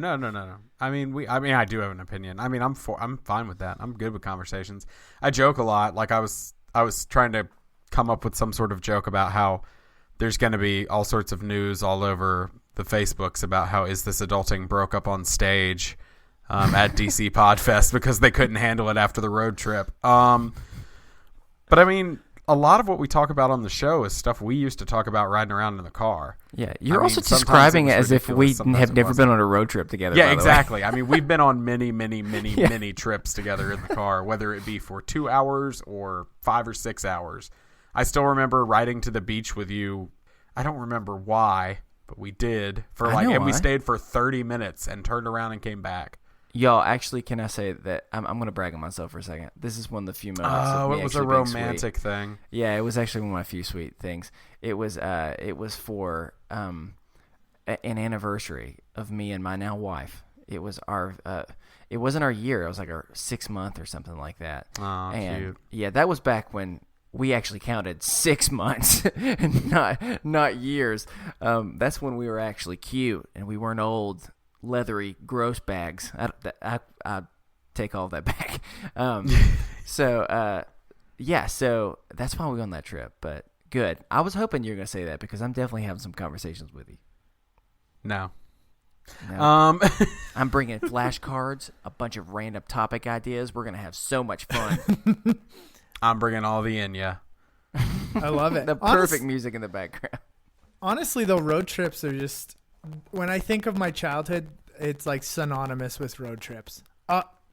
I mean, I do have an opinion. I mean, I'm fine with that. I'm good with conversations. I joke a lot. Like I was trying to come up with some sort of joke about how there's going to be all sorts of news all over the Facebooks about how Is This Adulting broke up on stage at DC Podfest because they couldn't handle it after the road trip. But I mean, a lot of what we talk about on the show is stuff we used to talk about riding around in the car. Yeah, you're also describing it as if we have never been on a road trip together. Yeah, exactly. I mean, we've been on many trips together in the car, whether it be for 2 hours or 5 or 6 hours. I still remember riding to the beach with you. I don't remember why, but we did we stayed for 30 minutes and turned around and came back. Y'all, actually, can I say that I'm going to brag on myself for a second? This is one of the few moments. Oh, of me it was a romantic thing. Yeah, it was actually one of my few sweet things. It was for an anniversary of me and my now wife. It was it wasn't our year. It was like our 6 month or something like that. Oh, and cute. Yeah, that was back when we actually counted 6 months, not years. That's when we were actually cute and we weren't old, leathery, gross bags. I take all of that back. So that's why we went on that trip. But good. I was hoping you were going to say that because I'm definitely having some conversations with you. No. I'm bringing flashcards, a bunch of random topic ideas. We're going to have so much fun. I'm bringing all the Enya. I love it. The perfect music in the background. Honestly, though, road trips are just, when I think of my childhood, it's like synonymous with road trips.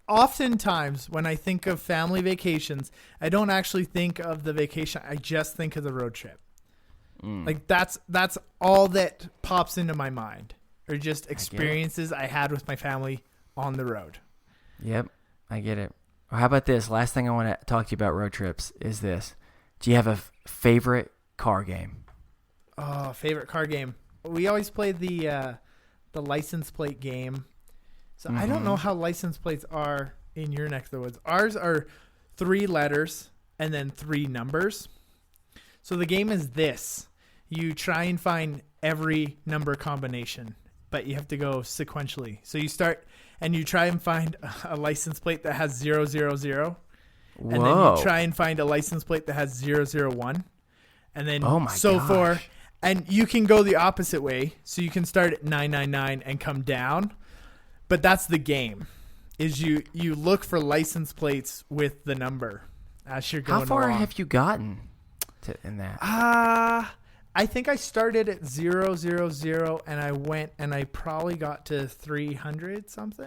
Oftentimes, when I think of family vacations, I don't actually think of the vacation. I just think of the road trip. Like that's all that pops into my mind, or just experiences I had with my family on the road. Yep, I get it. Well, how about this? Last thing I want to talk to you about road trips is this. Do you have a favorite car game? Oh, favorite car game. we always play the license plate game. So I don't know how license plates are in your neck of the woods. Ours are 3 letters and then 3 numbers. So the game is this. You try and find every number combination, but you have to go sequentially. So you start and you try and find a license plate that has 000. Whoa. And then you try and find a license plate that has 001. And then forth. And you can go the opposite way. So you can start at 999 and come down. But that's the game. Is you look for license plates with the number as you're going along. How far have you gotten in that? I think I started at 000 and I went and I probably got to 300 something.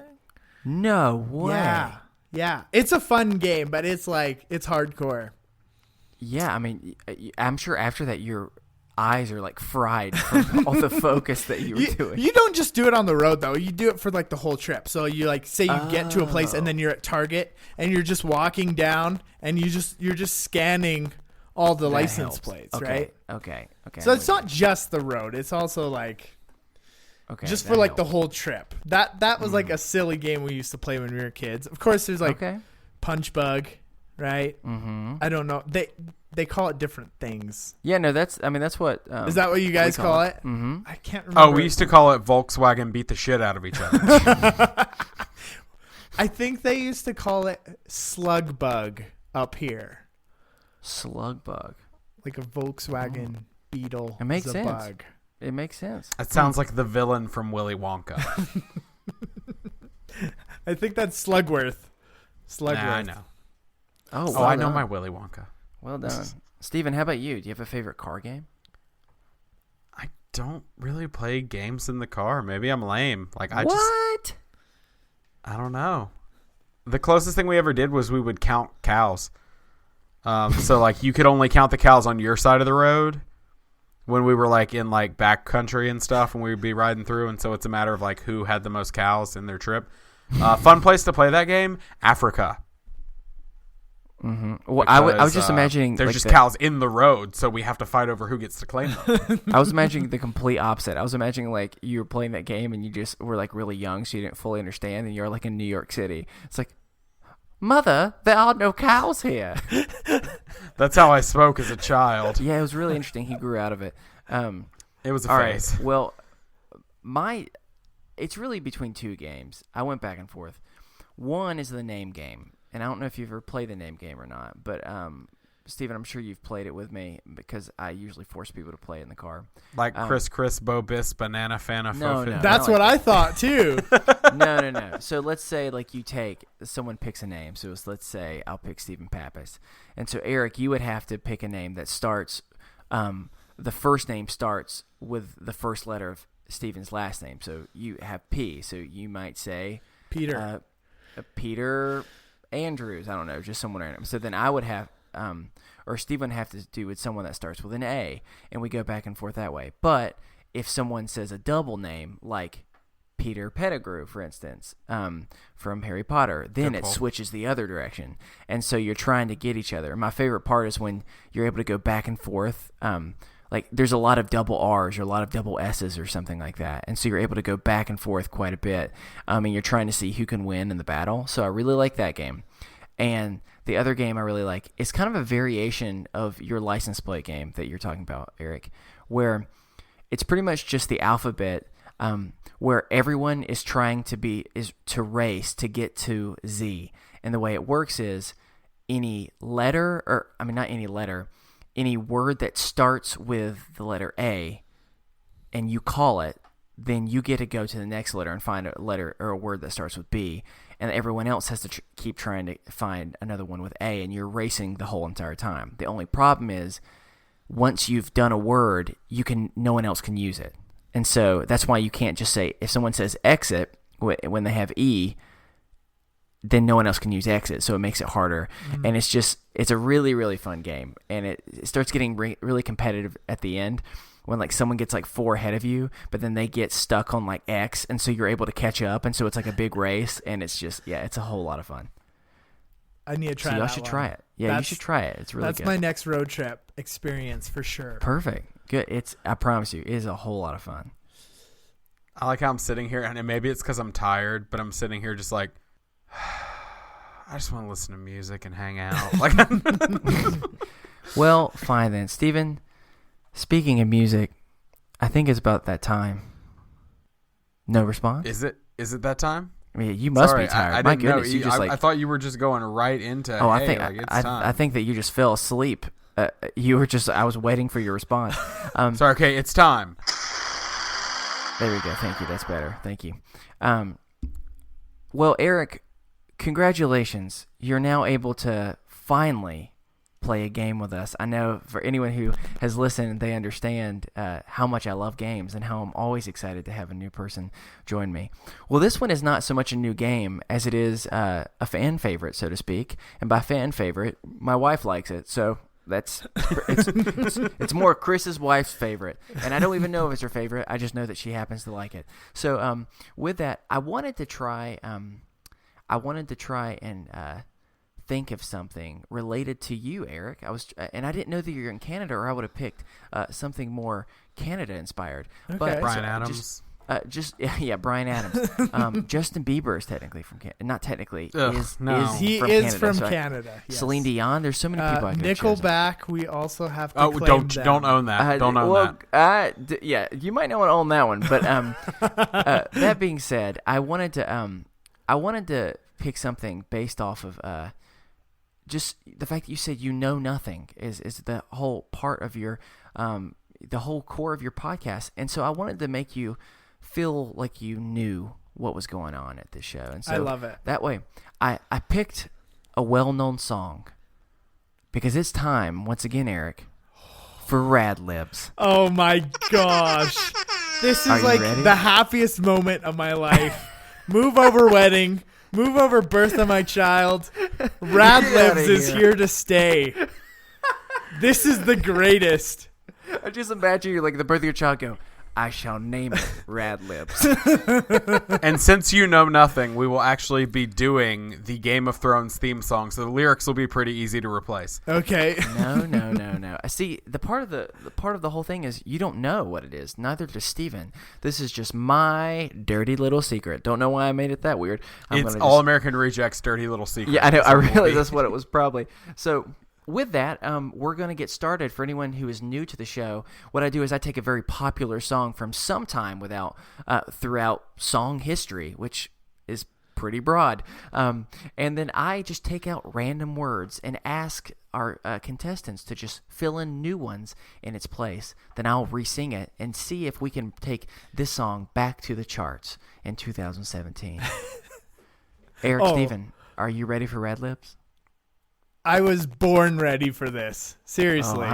No way. Yeah. It's a fun game, but it's hardcore. Yeah, I mean, I'm sure after that your eyes are like fried from all the focus that you were doing. You don't just do it on the road though. You do it for like the whole trip. So you like say you get to a place and then you're at Target and you're just walking down and you're just scanning all the license plates, right? Okay. So it's not just the road. It's also like just for like the whole trip. That was like a silly game we used to play when we were kids. Of course, there's like Punch Bug, right? Mm-hmm. I don't know. They call it different things. Yeah, no, that's what. Is that what you guys call it? Mm-hmm. I can't remember. Oh, we used to call it Volkswagen beat the shit out of each other. I think they used to call it Slug Bug up here. Slug Bug. Like a Volkswagen Beetle. It makes sense. Bug. It makes sense. It sounds like the villain from Willy Wonka. I think that's Slugworth. Nah, I know. Oh, I know my Willy Wonka. Well done. Steven, how about you? Do you have a favorite car game? I don't really play games in the car. Maybe I'm lame. Like I don't know. The closest thing we ever did was we would count cows. So like you could only count the cows on your side of the road when we were like in like back country and stuff, and we would be riding through. And so it's a matter of like who had the most cows in their trip. Fun place to play that game, Africa. Mm-hmm. Well, I was just imagining there's like just cows in the road, so we have to fight over who gets to claim them. I was imagining the complete opposite. I was imagining like you were playing that game and you just were like really young, so you didn't fully understand, and you're like in New York City. It's like, Mother, there are no cows here. That's how I spoke as a child. Yeah, it was really interesting. He grew out of it. It was a phase. Right. Well, it's really between 2 games. I went back and forth. One is the name game. And I don't know if you've ever played the name game or not, but Steven, I'm sure you've played it with me because I usually force people to play in the car. Like Chris, Bo, Bis, Banana, Fana, No, that's what I thought too. No. So let's say like someone picks a name. So let's say I'll pick Stephen Pappas. And so Eric, you would have to pick a name that starts, the first name starts with the first letter of Stephen's last name. So you have P. So you might say Peter. Peter Andrews, I don't know, just someone random. So then I would have, or Stephen would have to do with someone that starts with an A, and we go back and forth that way. But if someone says a double name, like Peter Pettigrew, for instance, from Harry Potter, then it switches the other direction. And so you're trying to get each other. My favorite part is when you're able to go back and forth. Like there's a lot of double R's or a lot of double S's or something like that. And so you're able to go back and forth quite a bit. And you're trying to see who can win in the battle. So I really like that game. And the other game I really like is kind of a variation of your license plate game that you're talking about, Eric, where it's pretty much just the alphabet, where everyone is trying to race to get to Z. And the way it works is any word that starts with the letter A and you call it, then you get to go to the next letter and find a letter or a word that starts with B, and everyone else has to keep trying to find another one with A, and you're racing the whole entire time. The only problem is once you've done a word, no one else can use it. And so that's why you can't just say, if someone says exit when they have E, then no one else can use exit, so it makes it harder. Mm-hmm. And it's a really, really fun game. And it starts getting really competitive at the end when like someone gets like 4 ahead of you, but then they get stuck on like X, and so you're able to catch up, and so it's like a big race, and it's just, it's a whole lot of fun. I need to try that. So y'all that should one. try it. Yeah, you should try it. It's really good. That's my next road trip experience for sure. Perfect. Good. I promise you, it is a whole lot of fun. I like how I'm sitting here, and maybe it's because I'm tired, but I'm sitting here just like, I just want to listen to music and hang out. Like, Well, fine then. Steven, speaking of music, I think it's about that time. No response? Is it that time? I mean, you must Sorry, be tired. I My didn't know. goodness, you just I thought you were just going right into. Oh, hey, I think that you just fell asleep. You were just. I was waiting for your response. Sorry. Okay, it's time. There we go. Thank you. That's better. Thank you. Well, Eric, congratulations. You're now able to finally play a game with us. I know for anyone who has listened, they understand how much I love games and how I'm always excited to have a new person join me. Well, this one is not so much a new game as it is a fan favorite, so to speak. And by fan favorite, my wife likes it. So it's more Chris's wife's favorite, and I don't even know if it's her favorite. I just know that she happens to like it. So with that, I wanted to try and think of something related to you, Eric. And I didn't know that you're in Canada, or I would have picked something more Canada inspired. Okay. But Bryan Adams. Bryan Adams. Justin Bieber is technically from Canada. Not technically. He is from Canada. Yes. Celine Dion. There's so many people. I could have chosen. Nickelback. We also have to claim them. Don't own that. Don't own that. Yeah, you might not want to own that one. But that being said, I wanted to pick something based off of just the fact that you said you know nothing is the whole part of your the whole core of your podcast, and so I wanted to make you feel like you knew what was going on at this show. And so I love it. That way, I picked a well-known song because it's time once again, Eric, for Rad Libs. Oh my gosh, this is like ready? the happiest moment of my life. Move over wedding. Move over birth of my child. Rad Libs is here to stay. This is the greatest. I just imagine you like the birth of your child go, I shall name it Rad Libs. And since you know nothing, we will actually be doing the Game of Thrones theme song, so the lyrics will be pretty easy to replace. Okay. No. I see. The part of the whole thing is you don't know what it is. Neither does Steven. This is just my dirty little secret. Don't know why I made it that weird. It's All American Rejects' dirty little secret. Yeah, I know. I realize that's what it was probably. So with that, we're going to get started. For anyone who is new to the show, what I do is I take a very popular song from some time throughout song history, which is pretty broad. And then I just take out random words and ask our contestants to just fill in new ones in its place. Then I'll re-sing it and see if we can take this song back to the charts in 2017. Eric, Steven, are you ready for Rad Libs? I was born ready for this. Seriously.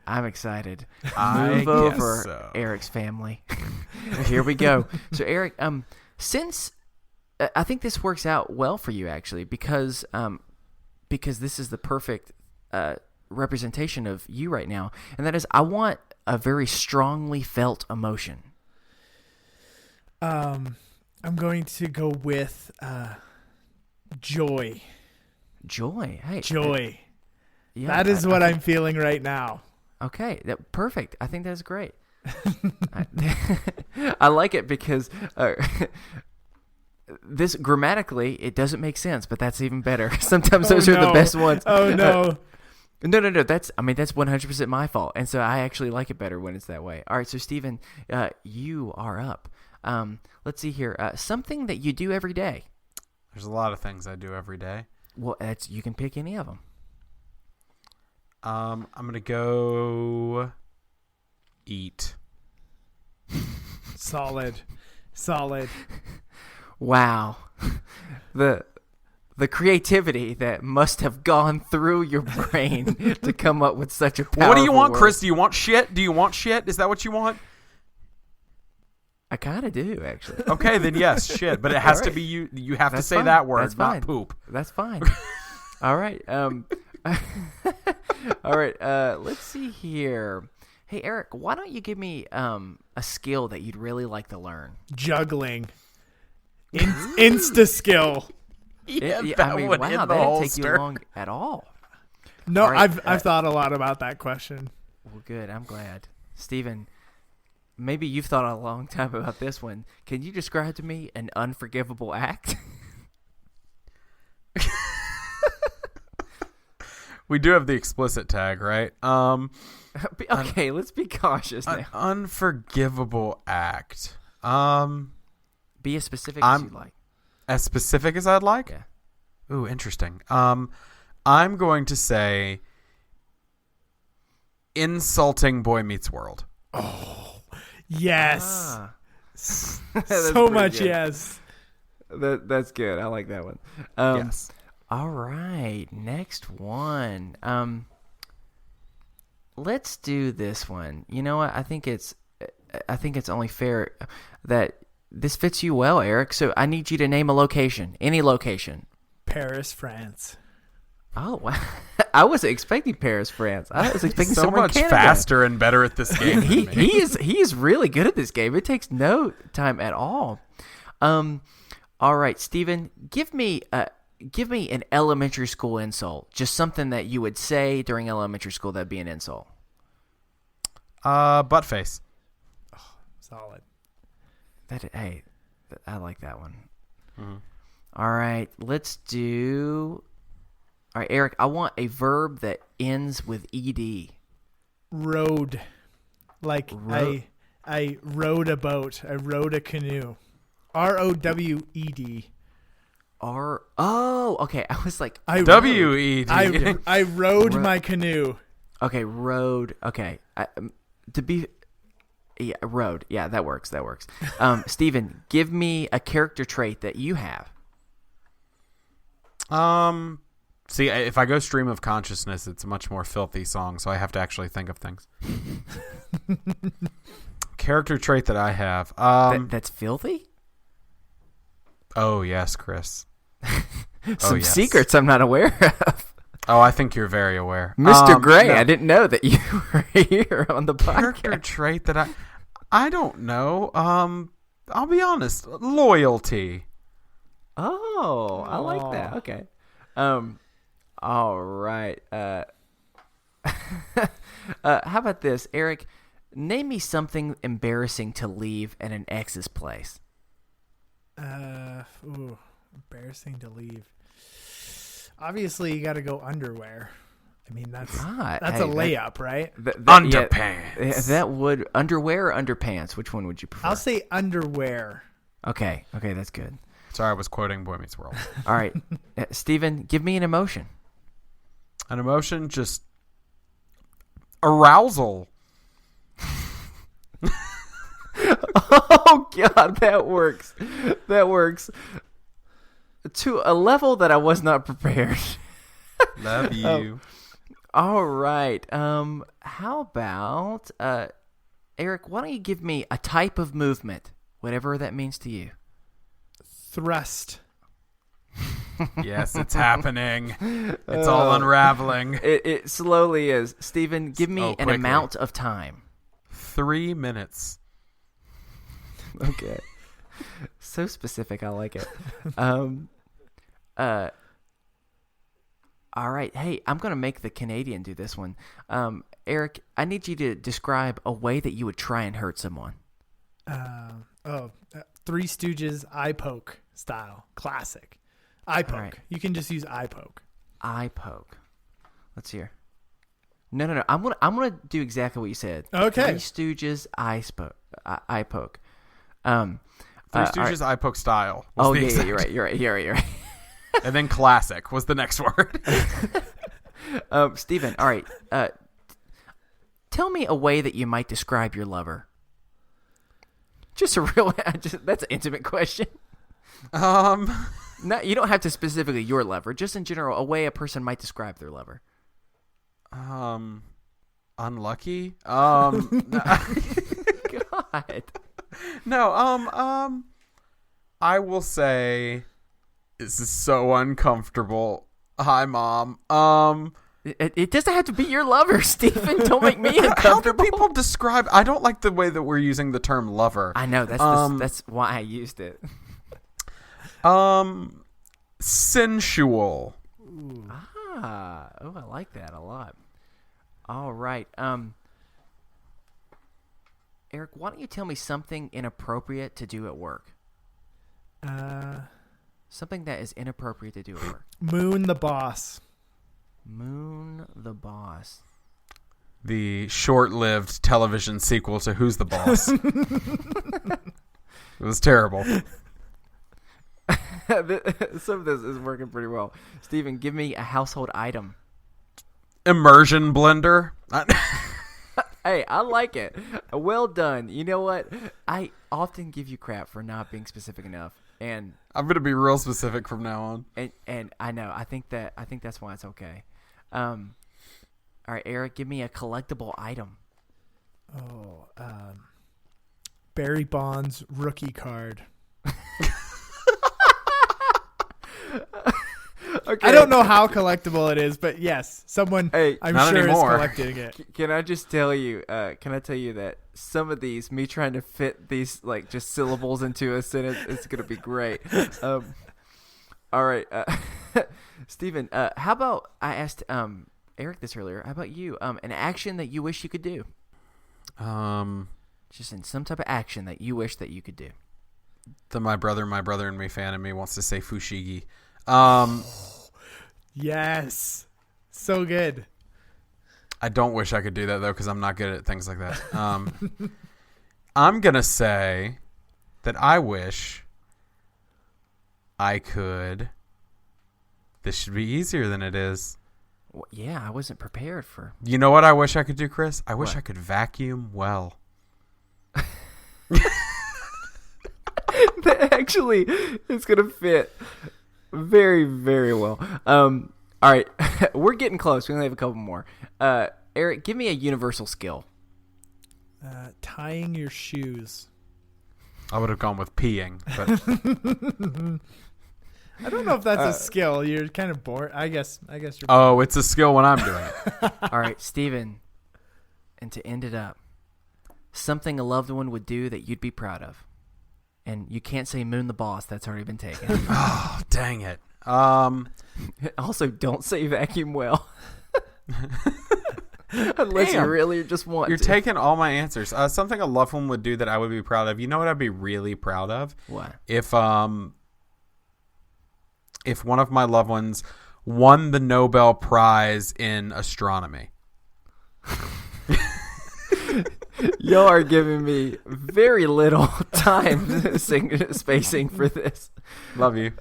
I'm excited. I Move over, so. Eric's family. Here we go. So, Eric, since I think this works out well for you, actually, because this is the perfect representation of you right now, and that is, I want a very strongly felt emotion. I'm going to go with joy. Joy. Hey, Joy. Yeah, that is what I'm feeling right now. Okay, perfect. I think that's great. I like it because this grammatically it doesn't make sense, but that's even better. Sometimes those are the best ones. Oh no. No. That's 100% my fault, and so I actually like it better when it's that way. All right, so Steven, you are up. Let's see here. Something that you do every day. There's a lot of things I do every day. Well, you can pick any of them. I'm gonna go eat. Solid. Wow, the creativity that must have gone through your brain to come up with such a powerful What do you want, word. Chris? Do you want shit? Is that what you want? I kind of do, actually. Okay, then yes, shit. But it has to be you. You have to say that word, That's fine. not poop. That's fine. All right. All right. Let's see here. Hey, Eric, why don't you give me a skill that you'd really like to learn? Juggling. Insta skill. Yeah, I mean, wow, that didn't take you long at all. No, All right, I've thought a lot about that question. Well, good. I'm glad. Steven, maybe you've thought a long time about this one. Can you describe to me an unforgivable act? We do have the explicit tag, right? Okay, let's be cautious An now. unforgivable act. Be as specific as you like. As specific as I'd like? Yeah. Ooh, interesting. I'm going to say insulting Boy Meets World. Oh, yes. That's So pretty much good. yes. That's good. I like that one. Yes. All right, next one. Let's do this one. You know what? I think it's only fair that this fits you well, Eric. So I need you to name a location, any location. Paris, France. Oh, wow. I wasn't expecting Paris, France. I was expecting So somewhere in much Canada. faster and better at this game. he than me. he is really good at this game. It takes no time at all. All right, Steven, give me an elementary school insult. Just something that you would say during elementary school that'd be an insult. Butt face. Solid. Hey, I like that one. Mhm. All right, let's do. All right, Eric, I want a verb that ends with ed. Rowed. Like Ro- I rowed a boat. I rowed a canoe. ROWED. Okay. I was like, W-E-D. I rowed Ro- my canoe. okay, road. Okay, road. Yeah, that works. Steven, give me a character trait that you have. See, if I go stream of consciousness, it's a much more filthy song, so I have to actually think of things. Character trait that I have. That's filthy? Oh, yes, Chris. Some yes. secrets I'm not aware of. Oh, I think you're very aware. Mr. Gray, no. I didn't know that you were here on the Character podcast. trait that I don't know. I'll be honest. Loyalty. Oh, I like that. Okay. All right. How about this, Eric? Name me something embarrassing to leave at an ex's place. Embarrassing to leave. Obviously, you got to go underwear. I mean, that's a layup, right? Underpants. Yeah, that would underwear or underpants. Which one would you prefer? I'll say underwear. Okay, that's good. Sorry, I was quoting Boy Meets World. All right, Steven, give me an emotion. An emotion, just arousal. Oh God, that works. To a level that I was not prepared. Love you. All right. How about Eric? Why don't you give me a type of movement, whatever that means to you? Thrust. Yes, it's happening. It's all unraveling. It slowly is. Steven, give me an quickly. amount of time. 3 minutes. Okay. So specific. I like it. All right. Hey, I'm going to make the Canadian do this one. Eric, I need you to describe a way that you would try and hurt someone. Three Stooges eye poke style. Classic. Eye poke. right. You can just use eye poke. Eye poke. Let's hear. No. I'm gonna do exactly what you said. Okay. Three Stooges eye poke. Three Stooges eye poke style. Oh yeah, you're right. And then classic was the next word. Steven, all right. Tell me a way that you might describe your lover. Just a real. That's an intimate question. No, you don't have to specifically your lover. Just in general, a way a person might describe their lover. Unlucky. God. No. I will say, this is so uncomfortable. Hi, Mom. It doesn't have to be your lover, Stephen. Don't make me How do uncomfortable. people describe? I don't like the way that we're using the term lover. I know that's why I used it. Sensual. I like that a lot. All right. Eric, why don't you tell me something inappropriate to do at work? Something that is inappropriate to do at work. Moon the boss. Moon the boss. The short-lived television sequel to Who's the Boss. It was terrible. Some of this is working pretty well. Steven, give me a household item. Immersion blender. Hey, I like it. Well done. You know what? I often give you crap for not being specific enough, and I'm gonna be real specific from now on. And I know. I think that's why it's okay. All right, Eric, give me a collectible item. Oh, Barry Bonds rookie card. Okay. I don't know how collectible it is, but yes, someone I'm not sure anymore. is collecting it. Can I just tell you? Can I tell you that some of these, me trying to fit these like just syllables into a sentence, it's gonna be great. All right, Steven, how about I asked Eric this earlier? How about you? An action that you wish you could do. Just in some type of action that you wish that you could do. My brother and me fan of me wants to say fushigi. Yes, so good. I don't wish I could do that though, because I'm not good at things like that. I'm gonna say that I wish I could. This should be easier than it is. Well, yeah, I wasn't prepared for. You know what I wish I could do, Chris? I wish What? I could vacuum well. That actually is going to fit very, very well. All right, we're getting close. We only have a couple more. Eric, give me a universal skill. Tying your shoes. I would have gone with peeing, but I don't know if that's a skill. You're kind of bored. I guess you're. oh, it's a skill when I'm doing it. All right, Steven, and to end it up, something a loved one would do that you'd be proud of. And you can't say Moon the Boss. That's already been taken. Oh, dang it. Also, don't say vacuum well. Unless you Damn. really just want You're to. taking all my answers. Something a loved one would do that I would be proud of. You know what I'd be really proud of? What? If one of my loved ones won the Nobel Prize in astronomy. Y'all are giving me very little time spacing for this. Love you.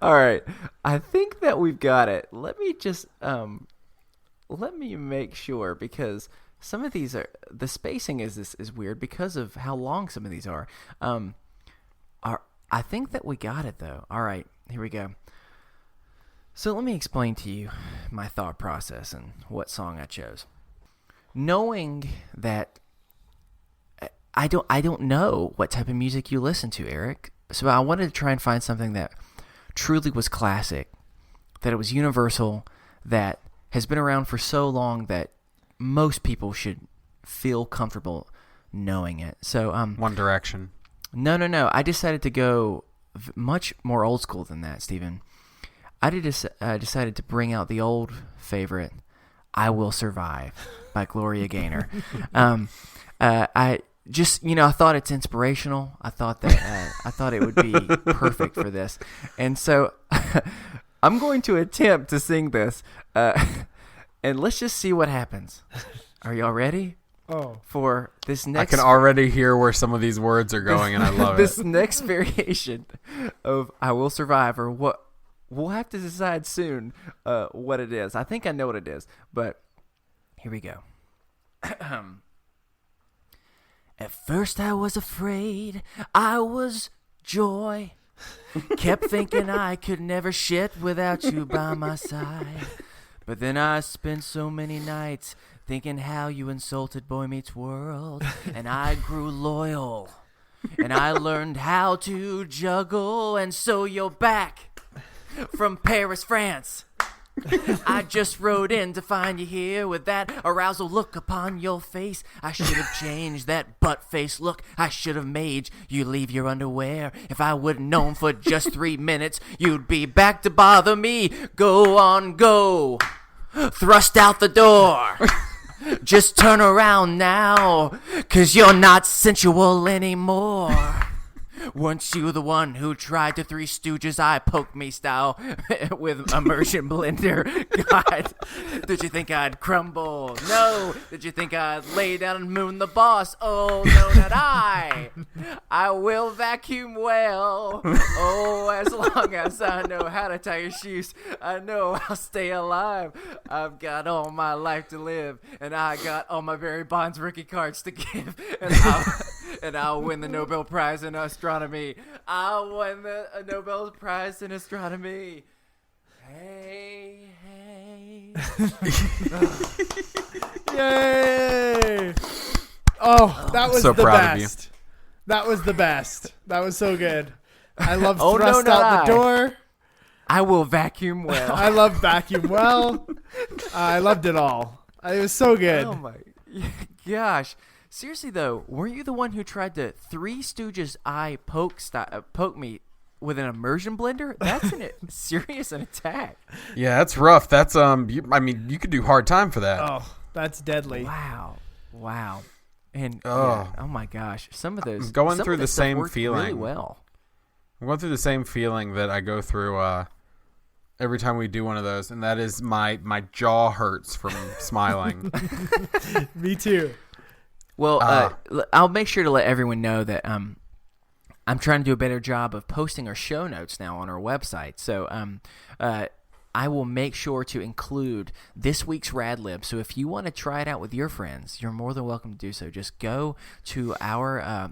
All right. I think that we've got it. Let me just let me make sure, because some of these are, the spacing is weird because of how long some of these are. I think that we got it though. All right, here we go. So let me explain to you my thought process and what song I chose. Knowing that I don't know what type of music you listen to, Eric. So I wanted to try and find something that truly was classic, that it was universal, that has been around for so long that most people should feel comfortable knowing it. So One Direction. No. I decided to go much more old school than that, Steven. I decided to bring out the old favorite, I Will Survive by Gloria Gaynor. I just, I thought it's inspirational. I thought it would be perfect for this. And so I'm going to attempt to sing this. And let's just see what happens. Are y'all ready? Oh. For this next, I can already hear where some of these words are going, and I love this it. next variation of I Will Survive, or what we'll have to decide soon what it is. I think I know what it is, but here we go. At first I was afraid, I was joy. Kept thinking I could never shit without you by my side. But then I spent so many nights thinking how you insulted Boy Meets World. And I grew loyal. And I learned how to juggle. And so you're back from Paris, France. I just rode in to find you here with that arousal look upon your face. I should have changed that butt face look. I should have made you leave your underwear. If I would have known for just 3 minutes you'd be back to bother me. Go on, go. Thrust out the door. Just turn around now, 'cause you're not sensual anymore. Weren't you the one who tried to Three Stooges I poke me style with immersion blender? God, did you think I'd crumble? No. Did you think I'd lay down and moon the boss? Oh, no, not I. I will vacuum well. Oh, as long as I know how to tie your shoes, I know I'll stay alive. I've got all my life to live, and I got all my Barry Bonds rookie cards to give, and I'll win the Nobel Prize in astronomy. I'll win the Nobel Prize in astronomy. Hey, hey. Yay! Oh, that was so the proud of you. best. That was the best. That was so good. I love Oh, no, thrust not out the I. door. I will vacuum well. I love vacuum well. I loved it all. It was so good. Oh my gosh. Seriously though, weren't you the one who tried to Three Stooges eye poke me with an immersion blender? That's serious an attack. Yeah, that's rough. That's you could do hard time for that. Oh, that's deadly. Wow. And Oh. oh my gosh, some of those I'm going some through of the this stuff same worked really feeling. well. I'm going through the same feeling that I go through every time we do one of those, and that is my jaw hurts from smiling. Me too. Well, I'll make sure to let everyone know that I'm trying to do a better job of posting our show notes now on our website. So I will make sure to include this week's Rad Lib. So if you want to try it out with your friends, you're more than welcome to do so. Just go to our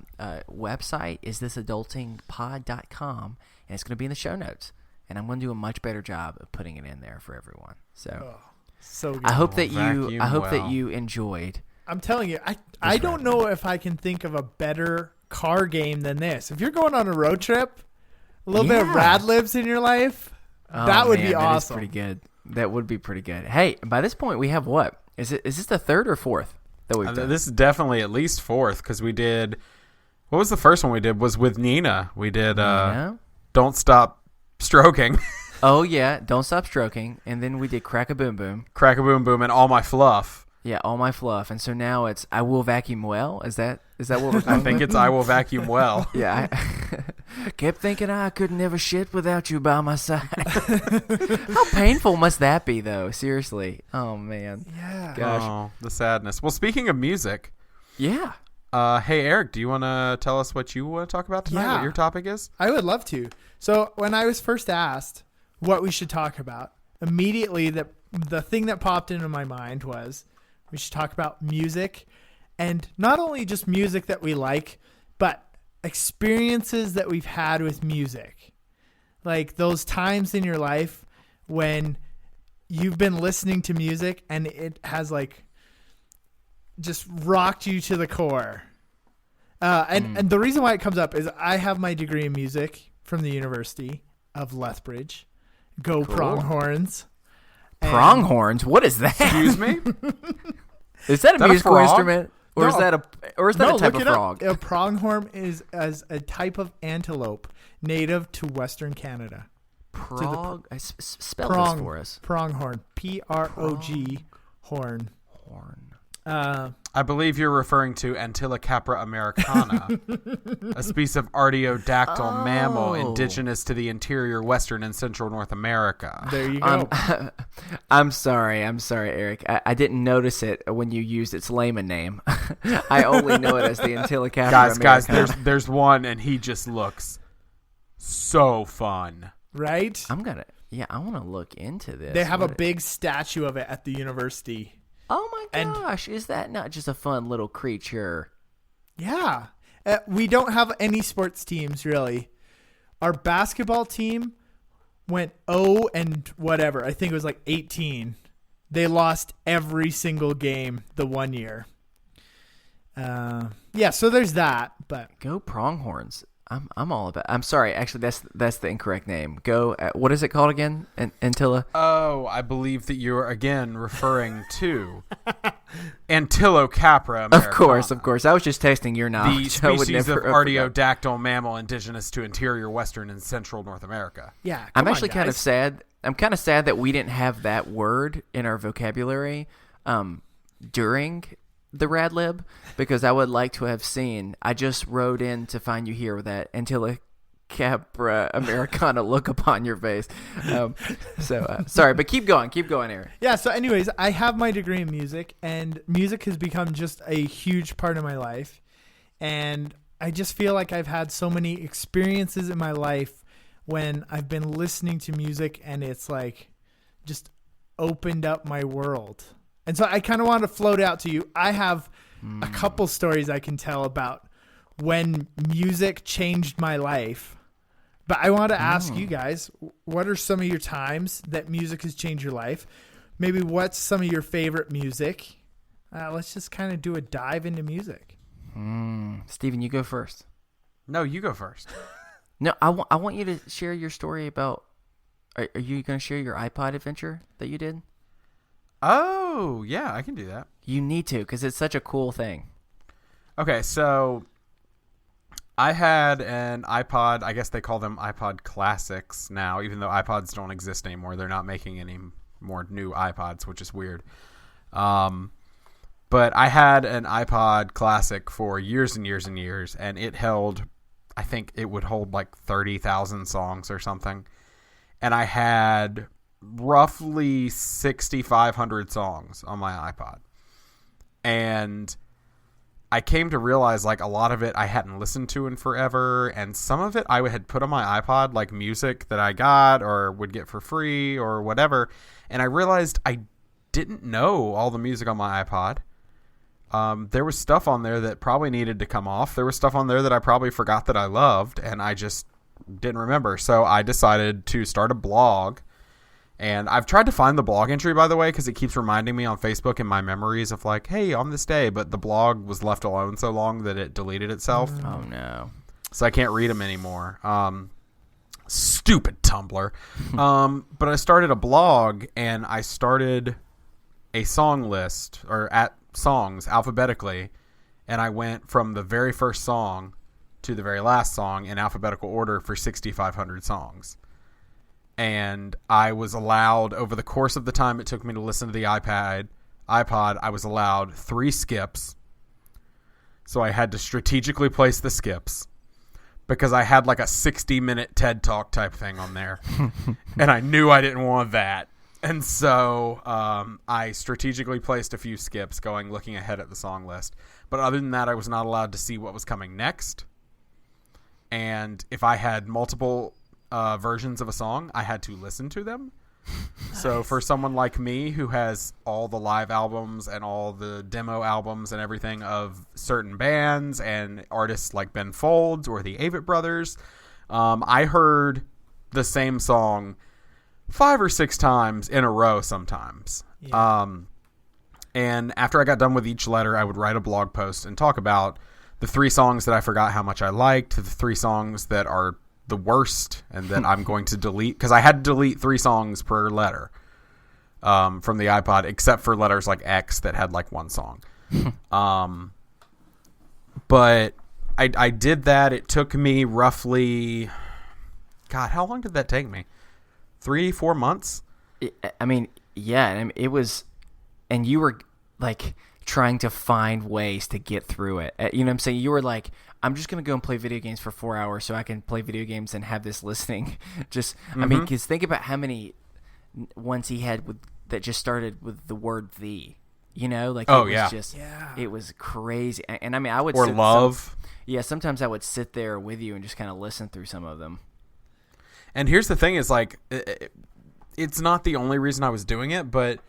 website, isthisadultingpod.com, and it's going to be in the show notes. And I'm going to do a much better job of putting it in there for everyone. So So good. I hope that vacuum you enjoyed. I'm telling you, I don't know if I can think of a better car game than this. If you're going on a road trip, a little bit of Yeah. Rad Libs in your life, that would be awesome. That is pretty good. That would be pretty good. Hey, by this point we have what? Is this the third or fourth that we've done? This is definitely at least fourth because we did. What was the first one we did? Was with Nina. We did. Nina? Don't Stop Stroking. Oh yeah, Don't Stop Stroking, and then we did Crack a Boom Boom. Crack a Boom Boom and All My Fluff. Yeah, All My Fluff, and so now it's I Will Vacuum Well. Is that what we're I calling think it? it's I Will Vacuum Well. Yeah, I kept thinking I could never shit without you by my side. How painful must that be, though? Seriously. Oh man. Yeah. Gosh. Oh, the sadness. Well, speaking of music, Yeah. hey Eric, do you want to tell us what you want to talk about tonight? Yeah. What your topic is? I would love to. So when I was first asked what we should talk about, immediately the thing that popped into my mind was we should talk about music, and not only just music that we like, but experiences that we've had with music. Like those times in your life when you've been listening to music and it has like just rocked you to the core. And the reason why it comes up is I have my degree in music from the University of Lethbridge. Go Cool. Pronghorns. And- Pronghorns? What is that? Excuse me? Is that a that a musical frog? instrument? Or is No. that a No, type look of it frog? up. A pronghorn is as a type of antelope native to Western Canada. Prog? Spell Prong, this for us. Pronghorn. P-R-O-G horn. Horn. I believe you're referring to Antilla capra americana, a species of artiodactyl mammal indigenous to the interior western and central North America. There you go. I'm sorry, Eric. I didn't notice it when you used its layman name. I only know it as the Antilla capra Guys, americana. there's one, and he just looks so fun. Right? I want to look into this. They have a big statue of it at the university. Oh my and- gosh, is that not just a fun little creature? Yeah. We don't have any sports teams, really. Our basketball team went 0 and whatever. I think it was like 18. They lost every single game the one year. Yeah, so there's that. But Go Pronghorns. I'm all about. I'm sorry, actually, that's the incorrect name. Go. What is it called again? Antilla. Oh, I believe that you're again referring to Antillo capra americana. Of course. I was just testing your The knowledge. I would species never of have forgotten. artiodactyl mammal indigenous to interior western and central North America. yeah, I'm come actually on, kind of guys. sad. I'm kind of sad that we didn't have that word in our vocabulary. during the rad lib, because I would like to have seen. I just wrote in to find you here with that Antilla Capra Americana look upon your face. Sorry, but keep going, Eric. Yeah, so anyways, I have my degree in music, and music has become just a huge part of my life. And I just feel like I've had so many experiences in my life when I've been listening to music, and it's like just opened up my world. And so I kind of want to float out to you. I have a couple stories I can tell about when music changed my life. But I want to ask you guys, what are some of your times that music has changed your life? Maybe what's some of your favorite music? Let's just kind of do a dive into music. Steven, you go first. No, you go first. No, I want you to share your story about. Are you going to share your iPod adventure that you did? Oh, yeah, I can do that. You need to, because it's such a cool thing. Okay, so I had an iPod. I guess they call them iPod Classics now, even though iPods don't exist anymore. They're not making any more new iPods, which is weird. But I had an iPod Classic for years and years and years, and it held, I think it would hold like 30,000 songs or something. And I had roughly 6,500 songs on my iPod. And I came to realize like a lot of it I hadn't listened to in forever, and some of it I had put on my iPod, like music that I got or would get for free or whatever. And I realized I didn't know all the music on my iPod. There was stuff on there that probably needed to come off. There was stuff on there that I probably forgot that I loved, and I just didn't remember. So I decided to start a blog. And I've tried to find the blog entry, by the way, because it keeps reminding me on Facebook in my memories of like, hey, on this day. But the blog was left alone so long that it deleted itself. Oh, no. So I can't read them anymore. Stupid Tumblr. But I started a blog, and I started a song list, or at songs alphabetically. And I went from the very first song to the very last song in alphabetical order for 6,500 songs. And I was allowed, over the course of the time it took me to listen to the iPod, I was allowed 3 skips. So I had to strategically place the skips because I had like a 60-minute TED Talk type thing on there. And I knew I didn't want that. And so I strategically placed a few skips looking ahead at the song list. But other than that, I was not allowed to see what was coming next. And if I had multiple versions of a song, I had to listen to them. Nice. So for someone like me who has all the live albums and all the demo albums and everything of certain bands and artists like Ben Folds or the Avett Brothers, I heard the same song 5 or 6 times in a row sometimes. Yeah. And after I got done with each letter, I would write a blog post and talk about the 3 songs that I forgot how much I liked, the 3 songs that are the worst and that I'm going to delete, because I had to delete 3 songs per letter from the iPod, except for letters like X that had like 1 song. But I did that. It took me roughly, God, how long did that take me? 3-4 months? I mean, yeah, and it was, and you were like trying to find ways to get through it. You know what I'm saying? You were like, I'm just going to go and play video games for 4 hours so I can play video games and have this listening. Just, I mean, because think about how many ones he had that just started with the word "the." You know, like it was just, it was crazy. And I mean, I would or love. Sometimes I would sit there with you and just kind of listen through some of them. And here's the thing: is like, it's not the only reason I was doing it, but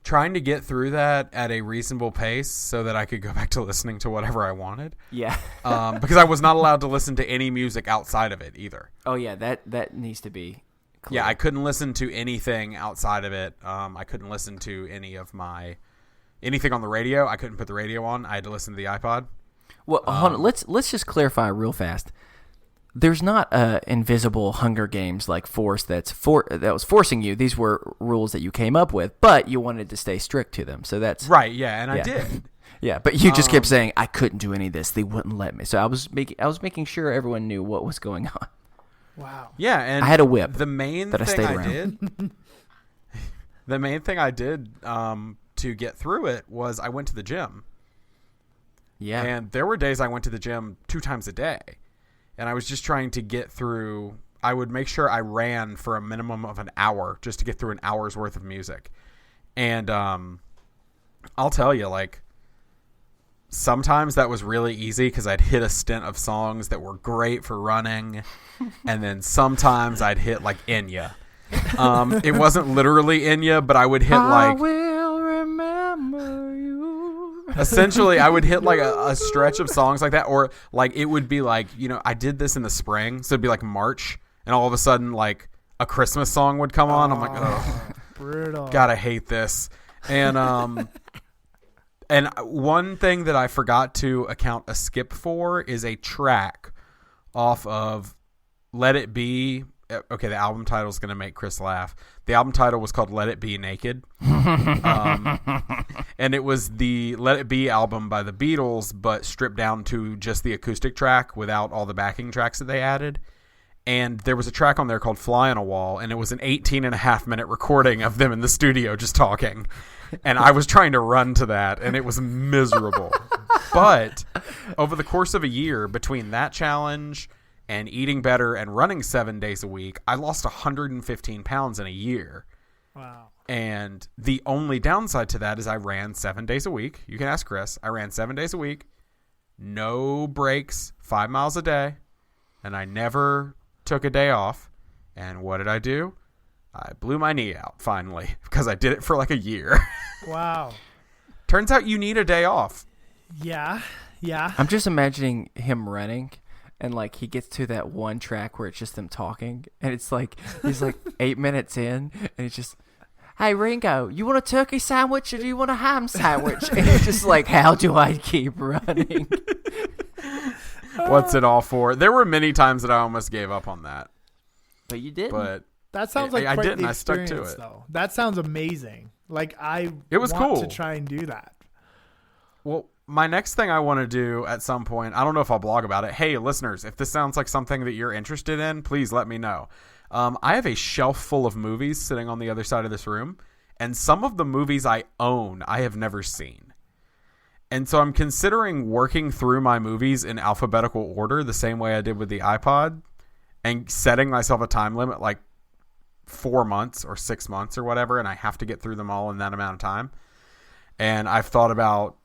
trying to get through that at a reasonable pace so that I could go back to listening to whatever I wanted. Yeah. Because I was not allowed to listen to any music outside of it either. Oh, yeah. That needs to be clear. Yeah, I couldn't listen to anything outside of it. I couldn't listen to anything on the radio. I couldn't put the radio on. I had to listen to the iPod. Well, hold on. Let's just clarify real fast. There's not a invisible Hunger Games like force that was forcing you. These were rules that you came up with, but you wanted to stay strict to them. So that's right. Yeah, and I did. Yeah, but you just kept saying I couldn't do any of this. They wouldn't let me. So I was making sure everyone knew what was going on. Wow. Yeah, and I had a whip. The main thing I did to get through it was I went to the gym. Yeah. And there were days I went to the gym 2 times a day. And I was just trying to get through. I would make sure I ran for a minimum of an hour just to get through an hour's worth of music. And I'll tell you, like, sometimes that was really easy because I'd hit a stint of songs that were great for running. And then sometimes I'd hit, like, Enya. It wasn't literally Enya, but I would hit, like... I will remember you. Essentially, I would hit like a stretch of songs like that, or like it would be like, you know, I did this in the spring, so it'd be like March, and all of a sudden like a Christmas song would come on. I'm like, oh, brutal. God, I hate this. And and one thing that I forgot to account a skip for is a track off of Let It Be. Okay, the album title is going to make Chris laugh. The album title was called Let It Be Naked. And it was the Let It Be album by the Beatles, but stripped down to just the acoustic track without all the backing tracks that they added. And there was a track on there called Fly on a Wall, and it was an 18.5-minute recording of them in the studio just talking. And I was trying to run to that, and it was miserable. But over the course of a year, between that challenge and eating better and running 7 days a week, I lost 115 pounds in a year. Wow. And the only downside to that is I ran 7 days a week. You can ask Chris. I ran 7 days a week, no breaks, 5 miles a day, and I never took a day off. And what did I do? I blew my knee out finally because I did it for like a year. Wow. Turns out you need a day off. Yeah. I'm just imagining him running. And, like, he gets to that one track where it's just them talking. And it's like, he's like 8 minutes in. And he's just, hey, Ringo, you want a turkey sandwich or do you want a ham sandwich? And it's just like, how do I keep running? What's it all for? There were many times that I almost gave up on that. But you didn't. But that sounds like I quite didn't. the I stuck experience, to it. though. That sounds amazing. Like, It was want cool to try and do that. Well, my next thing I want to do at some point, I don't know if I'll blog about it. Hey, listeners, if this sounds like something that you're interested in, please let me know. I have a shelf full of movies sitting on the other side of this room, and some of the movies I own, I have never seen. And so I'm considering working through my movies in alphabetical order the same way I did with the iPod and setting myself a time limit like 4 months or 6 months or whatever, and I have to get through them all in that amount of time. And I've thought about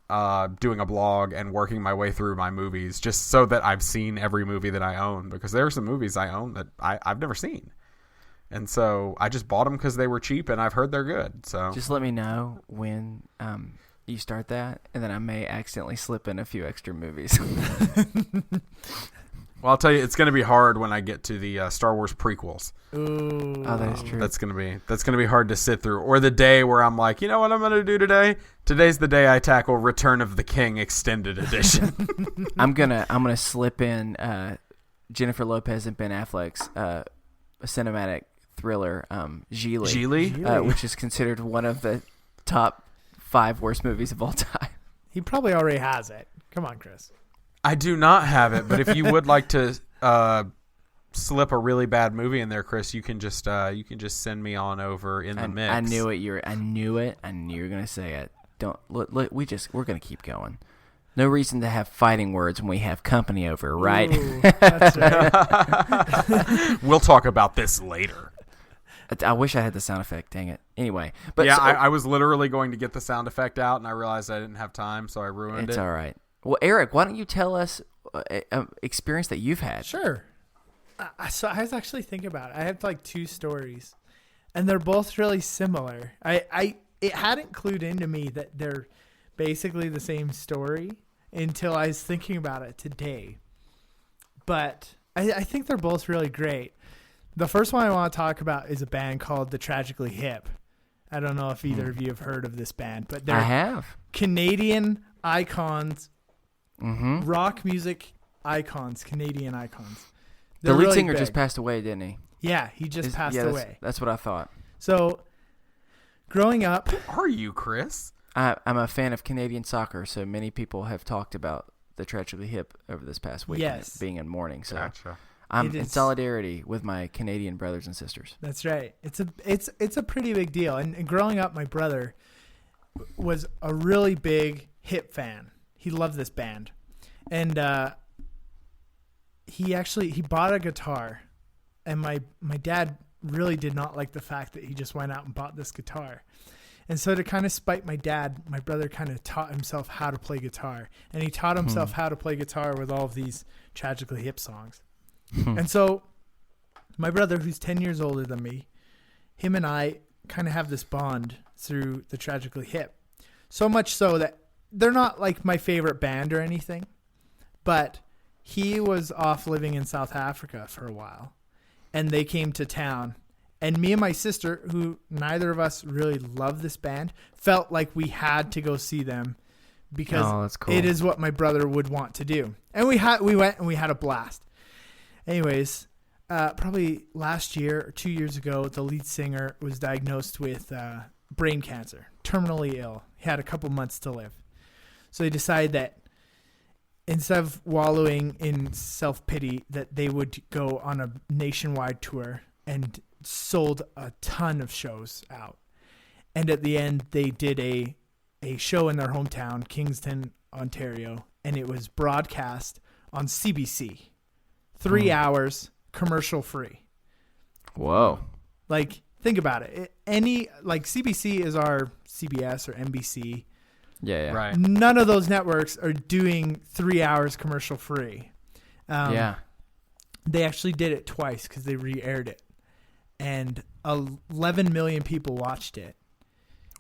doing a blog and working my way through my movies just so that I've seen every movie that I own, because there are some movies I own that I've never seen. And so I just bought them because they were cheap and I've heard they're good. So just let me know when you start that, and then I may accidentally slip in a few extra movies. Well, I'll tell you, it's going to be hard when I get to the Star Wars prequels. Ooh. Oh, that is true. That's going to be hard to sit through. Or the day where I'm like, you know what I'm going to do today? Today's the day I tackle Return of the King Extended Edition. I'm gonna slip in Jennifer Lopez and Ben Affleck's cinematic thriller, Geely, which is considered one of the top 5 worst movies of all time. He probably already has it. Come on, Chris. I do not have it, but if you would like to slip a really bad movie in there, Chris, you can just send me on over in the mix. I knew it. I knew you were gonna say it. Don't look. We're gonna keep going. No reason to have fighting words when we have company over, right? Ooh, that's right. We'll talk about this later. I wish I had the sound effect. Dang it. Anyway, but yeah, so, I was literally going to get the sound effect out, and I realized I didn't have time, so I ruined it. It's all right. Well, Eric, why don't you tell us an experience that you've had? Sure. So I was actually thinking about it. I have like 2 stories, and they're both really similar. It hadn't clued into me that they're basically the same story until I was thinking about it today. But I think they're both really great. The first one I want to talk about is a band called The Tragically Hip. I don't know if either of you have heard of this band, but they're I have. Canadian icons, Mm-hmm. rock music icons, Canadian icons. The They're lead really singer big. just passed away, didn't he? Yeah, he just passed away. That's what I thought. So, growing up, Are you, Chris? I'm a fan of Canadian soccer, so many people have talked about the Tragically Hip over this past week, Yes. being in mourning. So Gotcha. I'm It in is- solidarity with my Canadian brothers and sisters. that's right. It's a pretty big deal. And growing up, my brother, was a really big Hip fan. He loved this band. And he bought a guitar. And my dad really did not like the fact that he just went out and bought this guitar. And so to kind of spite my dad, my brother kind of taught himself how to play guitar. And he taught himself how to play guitar with all of these Tragically Hip songs. And so my brother, who's 10 years older than me, him and I kind of have this bond through the Tragically Hip. So much so that they're not like my favorite band or anything, but he was off living in South Africa for a while, and they came to town. And me and my sister, who neither of us really loved this band, felt like we had to go see them because that's cool. It is what my brother would want to do. And we went and we had a blast. Anyways, probably last year or 2 years ago, the lead singer was diagnosed with brain cancer, terminally ill. He had a couple months to live. So they decided that instead of wallowing in self-pity, that they would go on a nationwide tour, and sold a ton of shows out. And at the end, they did a show in their hometown, Kingston, Ontario, and it was broadcast on CBC. 3 hours, commercial free. Whoa. Like, think about it. CBC is our CBS or NBC. Yeah. Right. None of those networks are doing 3 hours commercial free. Yeah. They actually did it twice because they re-aired it. And 11 million people watched it.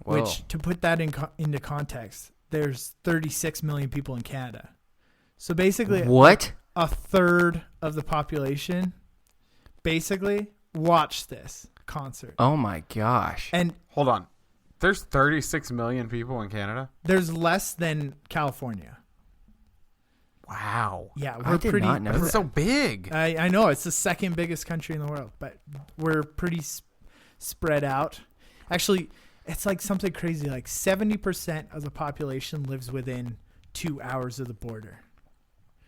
Whoa. Which, to put that into context, there's 36 million people in Canada. So basically, What? a third of the population basically watched this concert. Oh my gosh. And Hold on. There's 36 million people in Canada? there's less than California. Wow. Yeah, I we're did pretty. not know That's so big. I know it's the second biggest country in the world, but we're pretty spread out. Actually, it's like something crazy. Like 70% of the population lives within 2 hours of the border.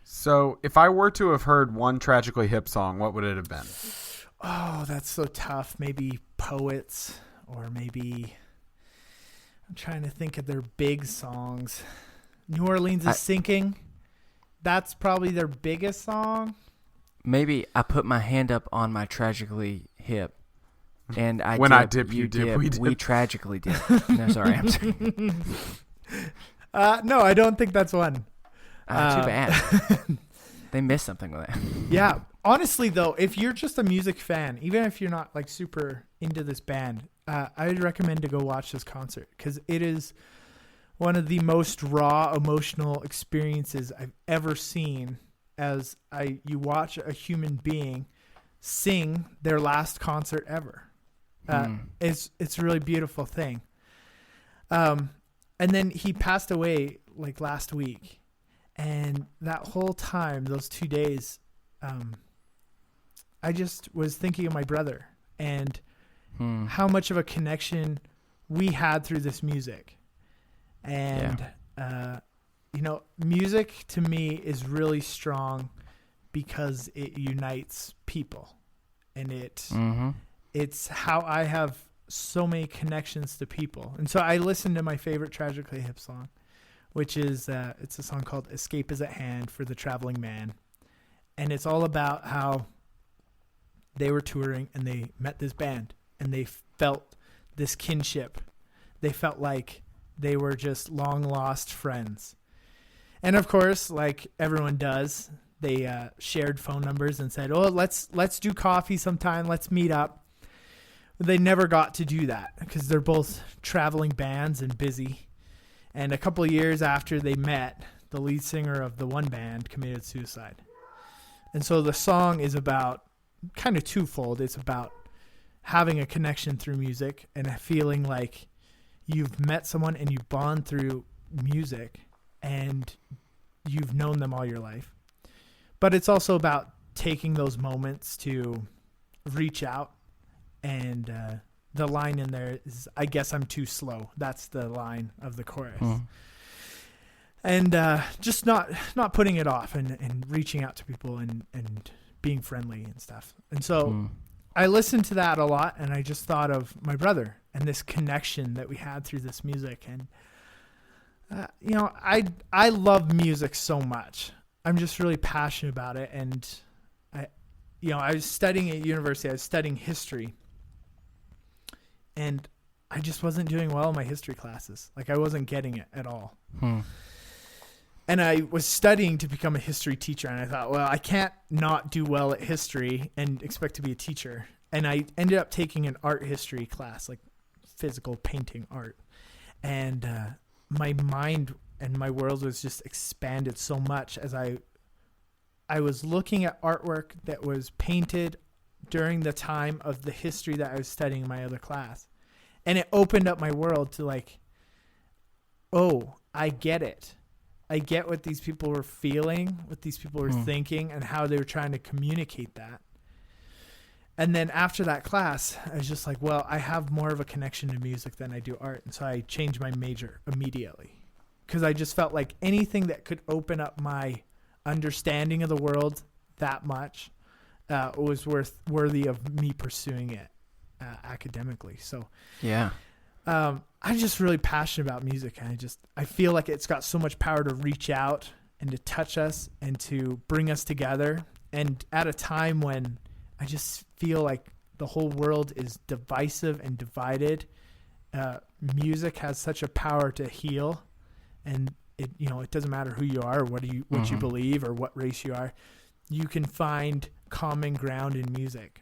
So if I were to have heard one Tragically Hip song, what would it have been? Oh, that's so tough. Maybe Poets, or maybe I'm trying to think of their big songs. New Orleans is Sinking. That's probably their biggest song. Maybe I put my hand up on my Tragically Hip, and I When dip, I dip, you dip, we dip. We tragically dip. No, sorry. I'm sorry. No, I don't think that's one. Too bad. They missed something with that. Yeah. Honestly, though, if you're just a music fan, even if you're not like super into this band, I'd recommend to go watch this concert because it is one of the most raw emotional experiences I've ever seen. As you watch a human being sing their last concert ever. It's a really beautiful thing. And then he passed away like last week. And that whole time, those 2 days, I just was thinking of my brother and how much of a connection we had through this music. And, music to me is really strong because it unites people. And it's how I have so many connections to people. And so I listened to my favorite Tragically Hip song, which is it's a song called Escape is at Hand for the Traveling Man. And it's all about how they were touring and they met this band and they felt this kinship. They felt like they were just long lost friends. And of course, like everyone does, they shared phone numbers and said, "Oh, let's do coffee sometime. Let's meet up." They never got to do that because they're both traveling bands and busy. And a couple of years after they met, the lead singer of the one band committed suicide. And so the song is about kind of twofold. It's about having a connection through music and feeling like you've met someone and you bond through music and you've known them all your life. But it's also about taking those moments to reach out. And the line in there is, "I guess I'm too slow." That's the line of the chorus. And just not putting it off and reaching out to people and being friendly and stuff. And so I listened to that a lot, and I just thought of my brother and this connection that we had through this music. And I love music so much. I'm just really passionate about it. And I was studying at university. I was studying history, and I just wasn't doing well in my history classes. Like, I wasn't getting it at all. And I was studying to become a history teacher, and I thought, well, I can't not do well at history and expect to be a teacher. And I ended up taking an art history class, like physical painting art. And my mind and my world was just expanded so much as I was looking at artwork that was painted during the time of the history that I was studying in my other class. And it opened up my world to like, oh, I get it. I get what these people were feeling, what these people were thinking, and how they were trying to communicate that. And then after that class, I was just like, well, I have more of a connection to music than I do art. And so I changed my major immediately, because I just felt like anything that could open up my understanding of the world that much was worthy of me pursuing it academically. So Yeah. I'm just really passionate about music, and I feel like it's got so much power to reach out and to touch us and to bring us together. And at a time when I just feel like the whole world is divisive and divided, music has such a power to heal. And it doesn't matter who you are or what you believe or what race you are. You can find common ground in music.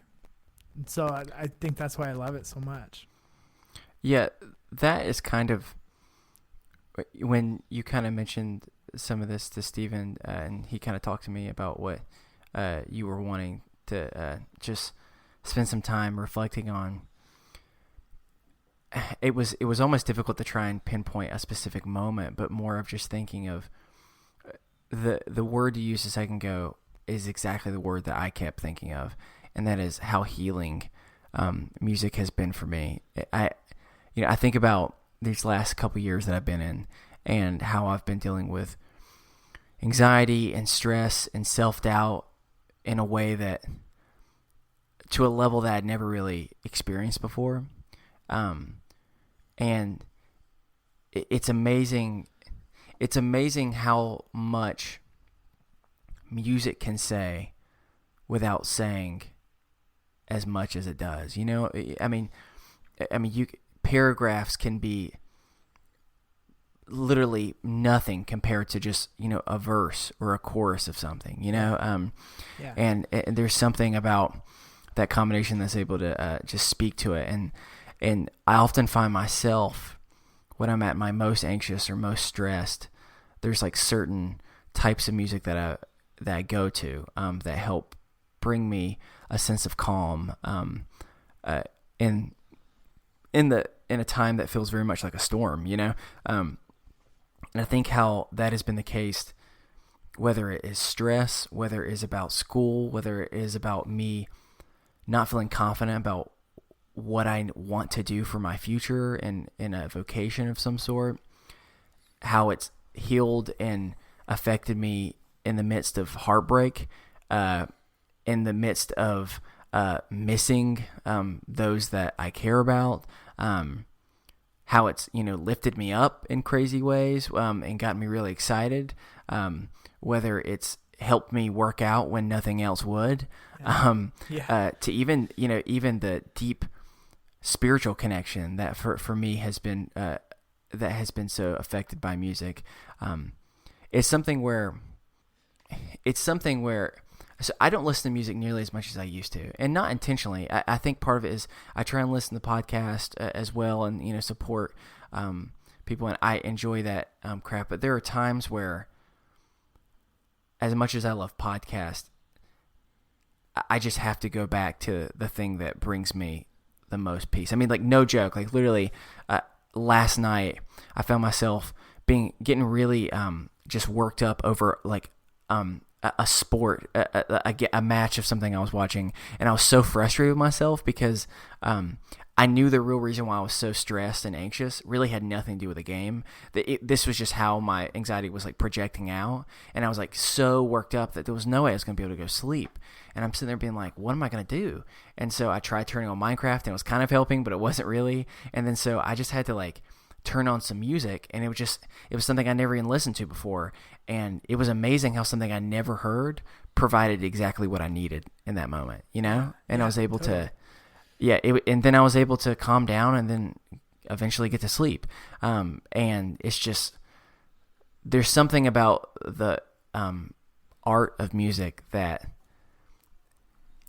And so I think that's why I love it so much. Yeah, that is kind of when you kind of mentioned some of this to Steven, and he kind of talked to me about what you were wanting to just spend some time reflecting on. It was almost difficult to try and pinpoint a specific moment, but more of just thinking of the word you used a second ago is exactly the word that I kept thinking of, and that is how healing music has been for me. I think about these last couple years that I've been in, and how I've been dealing with anxiety and stress and self-doubt in a way that, to a level that I'd never really experienced before. And it's amazing. It's amazing how much music can say without saying as much as it does. Paragraphs can be literally nothing compared to just, a verse or a chorus of something, and there's something about that combination that's able to just speak to it. And I often find myself, when I'm at my most anxious or most stressed, there's like certain types of music that I go to that help bring me a sense of calm in a time that feels very much like a storm, and I think how that has been the case, whether it is stress, whether it is about school, whether it is about me not feeling confident about what I want to do for my future and in a vocation of some sort, how it's healed and affected me in the midst of heartbreak, in the midst of missing those that I care about, how it's lifted me up in crazy ways and got me really excited, whether it's helped me work out when nothing else would, to even the deep spiritual connection that for me has been so affected by music. It's something where so I don't listen to music nearly as much as I used to, and not intentionally. I think part of it is I try and listen to the podcast as well, and support people, and I enjoy that crap. But there are times where, as much as I love podcasts, I just have to go back to the thing that brings me the most peace. I mean, like, no joke. Like, literally, last night I found myself getting really just worked up over a sport, a match of something I was watching, and I was so frustrated with myself because I knew the real reason why I was so stressed and anxious really had nothing to do with the game. This was just how my anxiety was like projecting out, and I was like so worked up that there was no way I was going to be able to go sleep. And I'm sitting there being like, what am I going to do? And so I tried turning on Minecraft, and it was kind of helping, but it wasn't really. And then so I just had to like turn on some music, and it was something I never even listened to before. And it was amazing how something I never heard provided exactly what I needed in that moment, you know? And I was able to, and then I was able to calm down and then eventually get to sleep. And it's just, there's something about the art of music that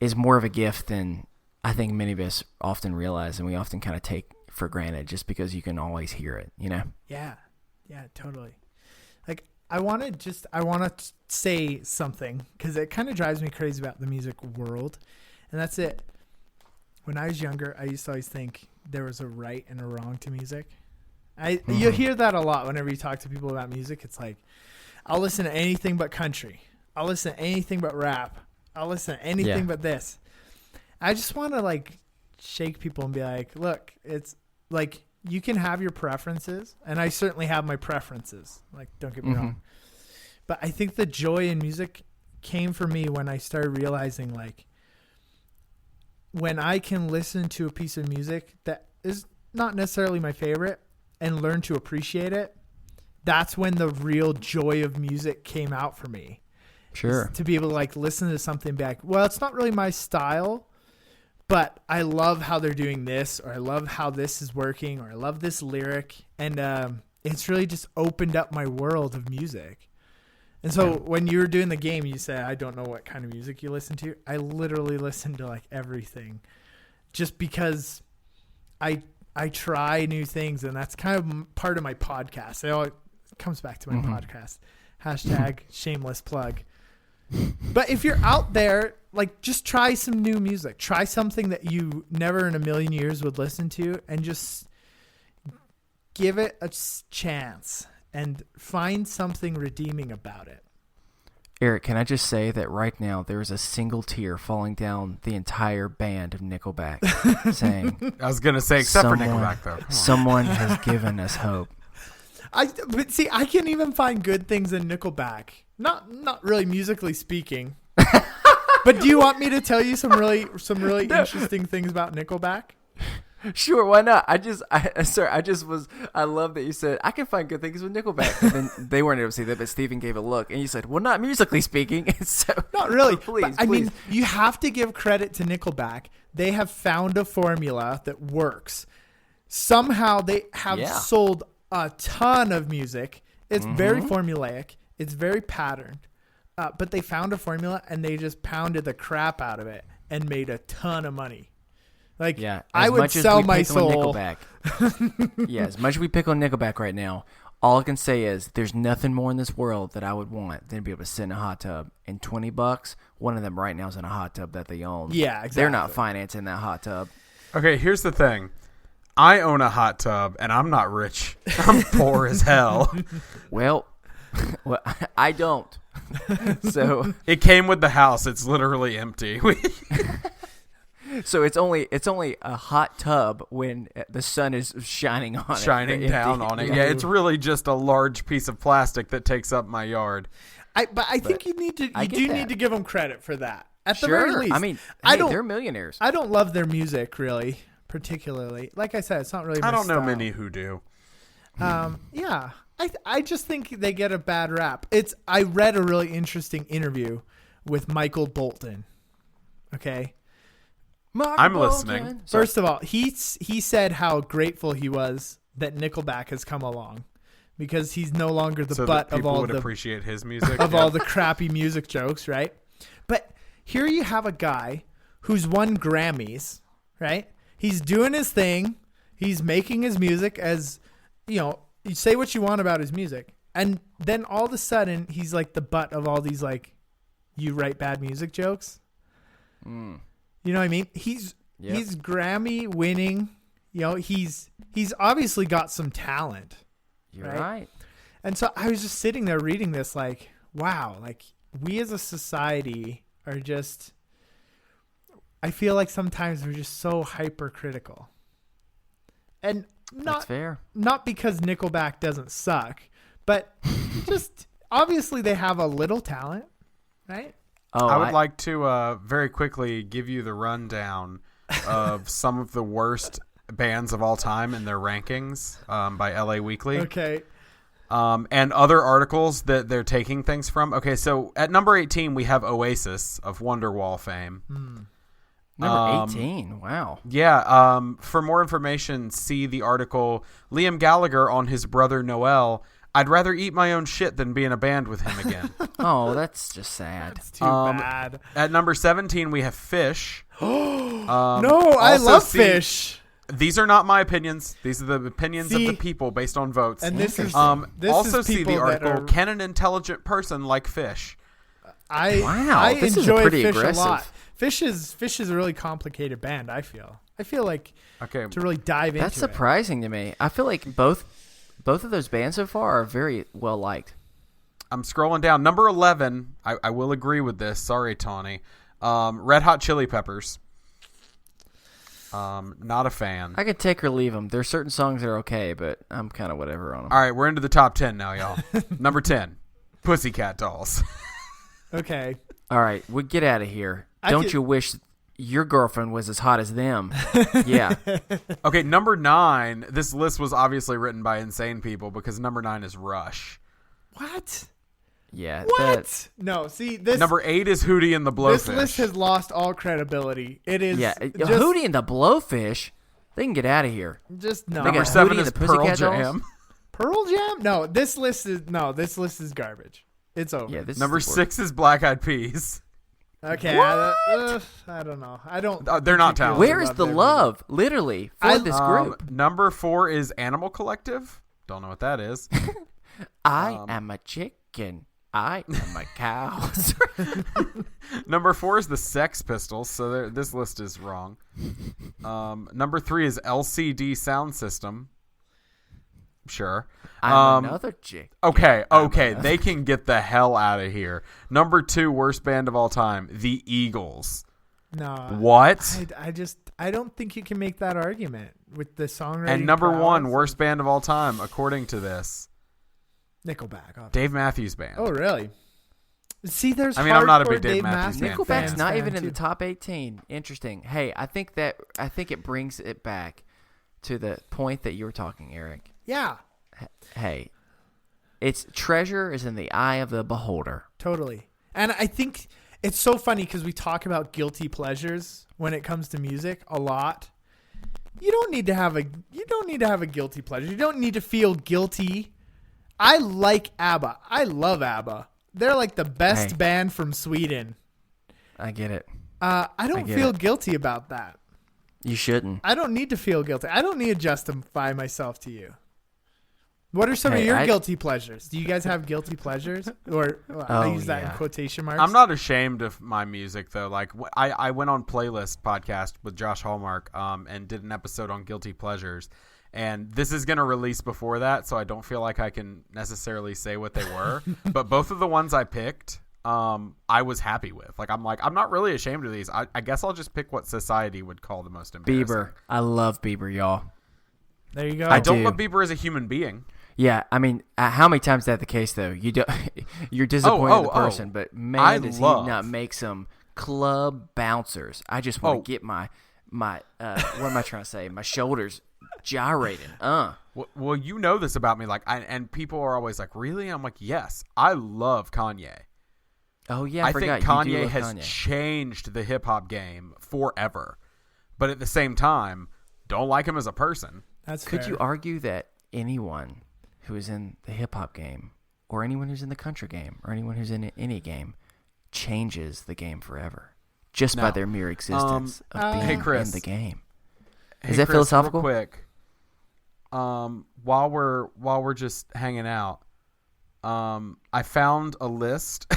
is more of a gift than I think many of us often realize, and we often kind of take for granted just because you can always hear it, you know? Yeah, totally. Like, I want to say something because it kind of drives me crazy about the music world, and that's it. When I was younger, I used to always think there was a right and a wrong to music. You hear that a lot whenever you talk to people about music. It's like, I'll listen to anything but country. I'll listen to anything but rap. I'll listen to anything but this. I just want to like shake people and be like, look, it's like, you can have your preferences, and I certainly have my preferences. Like, don't get me wrong. But I think the joy in music came for me when I started realizing, like, when I can listen to a piece of music that is not necessarily my favorite and learn to appreciate it, that's when the real joy of music came out for me. Sure. To be able to like listen to something back. Well, it's not really my style, but I love how they're doing this, or I love how this is working, or I love this lyric. And it's really just opened up my world of music. And so when you were doing the game, you said, I don't know what kind of music you listen to. I literally listen to like everything just because I try new things. And that's kind of part of my podcast. It comes back to my podcast. Hashtag shameless plug. But if you're out there, like, just try some new music. Try something that you never in a million years would listen to, and just give it a chance and find something redeeming about it. Eric, can I just say that right now there is a single tear falling down the entire band of Nickelback saying, I was going to say, except for Nickelback, though. Someone has given us hope. But see, I can't even find good things in Nickelback. Not really musically speaking. But do you want me to tell you some really interesting things about Nickelback? Sure, why not? I love that you said I can find good things with Nickelback, and then they weren't able to see that, but Steven gave a look, and you said, "Well, not musically speaking." And so, not really. Please, I mean, you have to give credit to Nickelback. They have found a formula that works. Somehow, they have sold a ton of music. It's very formulaic. It's very patterned. But they found a formula, and they just pounded the crap out of it and made a ton of money. Like, I would sell my soul. As much as we pick on Nickelback right now, all I can say is there's nothing more in this world that I would want than to be able to sit in a hot tub. And $20, one of them right now is in a hot tub that they own. Yeah, exactly. They're not financing that hot tub. Okay, here's the thing. I own a hot tub, and I'm not rich. I'm poor as hell. Well, I don't. So it came with the house. It's literally empty. So it's only a hot tub when the sun is shining on shining down on it. Yeah, it's really just a large piece of plastic that takes up my yard. But I think you need to need to give them credit for that. At the very least. I mean, they're millionaires. I don't love their music really, particularly. Like I said, it's not really my I don't know style. many who do. Yeah. I just think they get a bad rap. I read a really interesting interview with Michael Bolton. Okay. I'm listening. First of all, he said how grateful he was that Nickelback has come along because he's no longer the butt of all appreciate his music of all the crappy music jokes, right? But here you have a guy who's won Grammys, right? He's doing his thing. He's making his music as, you say what you want about his music. And then all of a sudden he's like the butt of all these like, you write bad music jokes. You know what I mean? He's Grammy winning. He's obviously got some talent. You're right. And so I was just sitting there reading this like, wow, like we as a society are just, I feel like sometimes we're just so hypercritical. And That's fair. not because Nickelback doesn't suck, but just obviously they have a little talent, right? Oh, I would like to very quickly give you the rundown of some of the worst bands of all time in their rankings by LA Weekly. Okay. And other articles that they're taking things from. Okay, so at number 18, we have Oasis of Wonderwall fame. Number 18. Wow. Yeah. For more information, see the article Liam Gallagher on his brother Noel. I'd rather eat my own shit than be in a band with him again. Oh, that's just sad. It's too bad. At number 17, we have Fish. No, I love Fish. These are not my opinions. These are the opinions of the people based on votes. And this is also is see the people that article. are- Can an intelligent person like Fish? I this is enjoy pretty Fish aggressive. a lot. Fish is a really complicated band. I feel like Okay, to really dive into That's it. surprising to me. I feel like both of those bands so far are very well liked. I'm scrolling down. Number 11. I will agree with this. Sorry, Tawny. Red Hot Chili Peppers. Not a fan. I could take or leave them. There's certain songs that are okay, but I'm kind of whatever on them. All right, we're into the top 10 now, y'all. Number 10, Pussycat Dolls. Okay. All right, we get out of here. I Don't could- you wish your girlfriend was as hot as them? Yeah. Okay, number 9. This list was obviously written by insane people because number 9 is Rush. What? Yeah. What? No, see this. Number 8 is Hootie and the Blowfish. This list has lost all credibility. It is. Yeah. Just, Hootie and the Blowfish, they can get out of here. Just no. They Number got 7 Hootie is and the Pussycat Pearl Dolls? Jam. Pearl Jam? No, this list is garbage. It's over. Yeah. This Number is the worst. 6 is Black Eyed Peas. Okay. I don't know. I don't. They're not particularly talented. Where is love the their love, literally, for this group? Number 4 is Animal Collective. Don't know what that is. I am a chicken. I am a cow. Number 4 is the Sex Pistols, so this list is wrong. Number 3 is LCD Sound System. Sure. I'm another chick. Okay, they can get the hell out of here. Number 2, worst band of all time, the Eagles. No. What? I don't think you can make that argument with the songwriting. And number 1, prowess. worst band of all time, according to this, Nickelback. Obviously. Dave Matthews Band. Oh, really? See, there's. I mean, I'm not a hardcore big Dave Matthews fan. Nickelback's fans not fan, even in too. the top 18. Interesting. Hey, I think it brings it back to the point that you were talking, Eric. Yeah, Hey, it's treasure is in the eye of the beholder. totally. And I think it's so funny because we talk about guilty pleasures when it comes to music a lot. You don't need to have a guilty pleasure. You don't need to feel guilty. I like ABBA. I love ABBA. They're like the best Hey. band from Sweden. I get it. I don't get feel it. guilty about that. You shouldn't. I don't need to feel guilty. I don't need to justify myself to you. What are some of Hey, your I- guilty pleasures? Do you guys have guilty pleasures? Or I Oh, use that in yeah. quotation marks. I'm not ashamed of my music though. Like I went on Playlist podcast with Josh Hallmark and did an episode on guilty pleasures, and this is gonna release before that, so I don't feel like I can necessarily say what they were. But both of the ones I picked, I was happy with. I'm not really ashamed of these. I guess I'll just pick what society would call the most embarrassing. Bieber. I love Bieber, y'all. There you go. I don't do. love Bieber as a human being. Yeah, I mean, how many times is that the case though? You do, you're disappointed in the person, but man, does he not make some club bouncers? I just want to get my what am I trying to say? My shoulders gyrating. Well, you know this about me. And people are always like, really? I'm like, yes, I love Kanye. Oh yeah, I forgot. think You do Kanye love has Kanye. changed the hip hop game forever. But at the same time, don't like him as a person. That's Could fair. you argue that anyone who is in the hip hop game, or anyone who's in the country game, or anyone who's in any game, changes the game forever just by No. their mere existence of being Hey, Chris. in the game? Hey, Is that Chris, philosophical? Real quick, while we're just hanging out, I found a list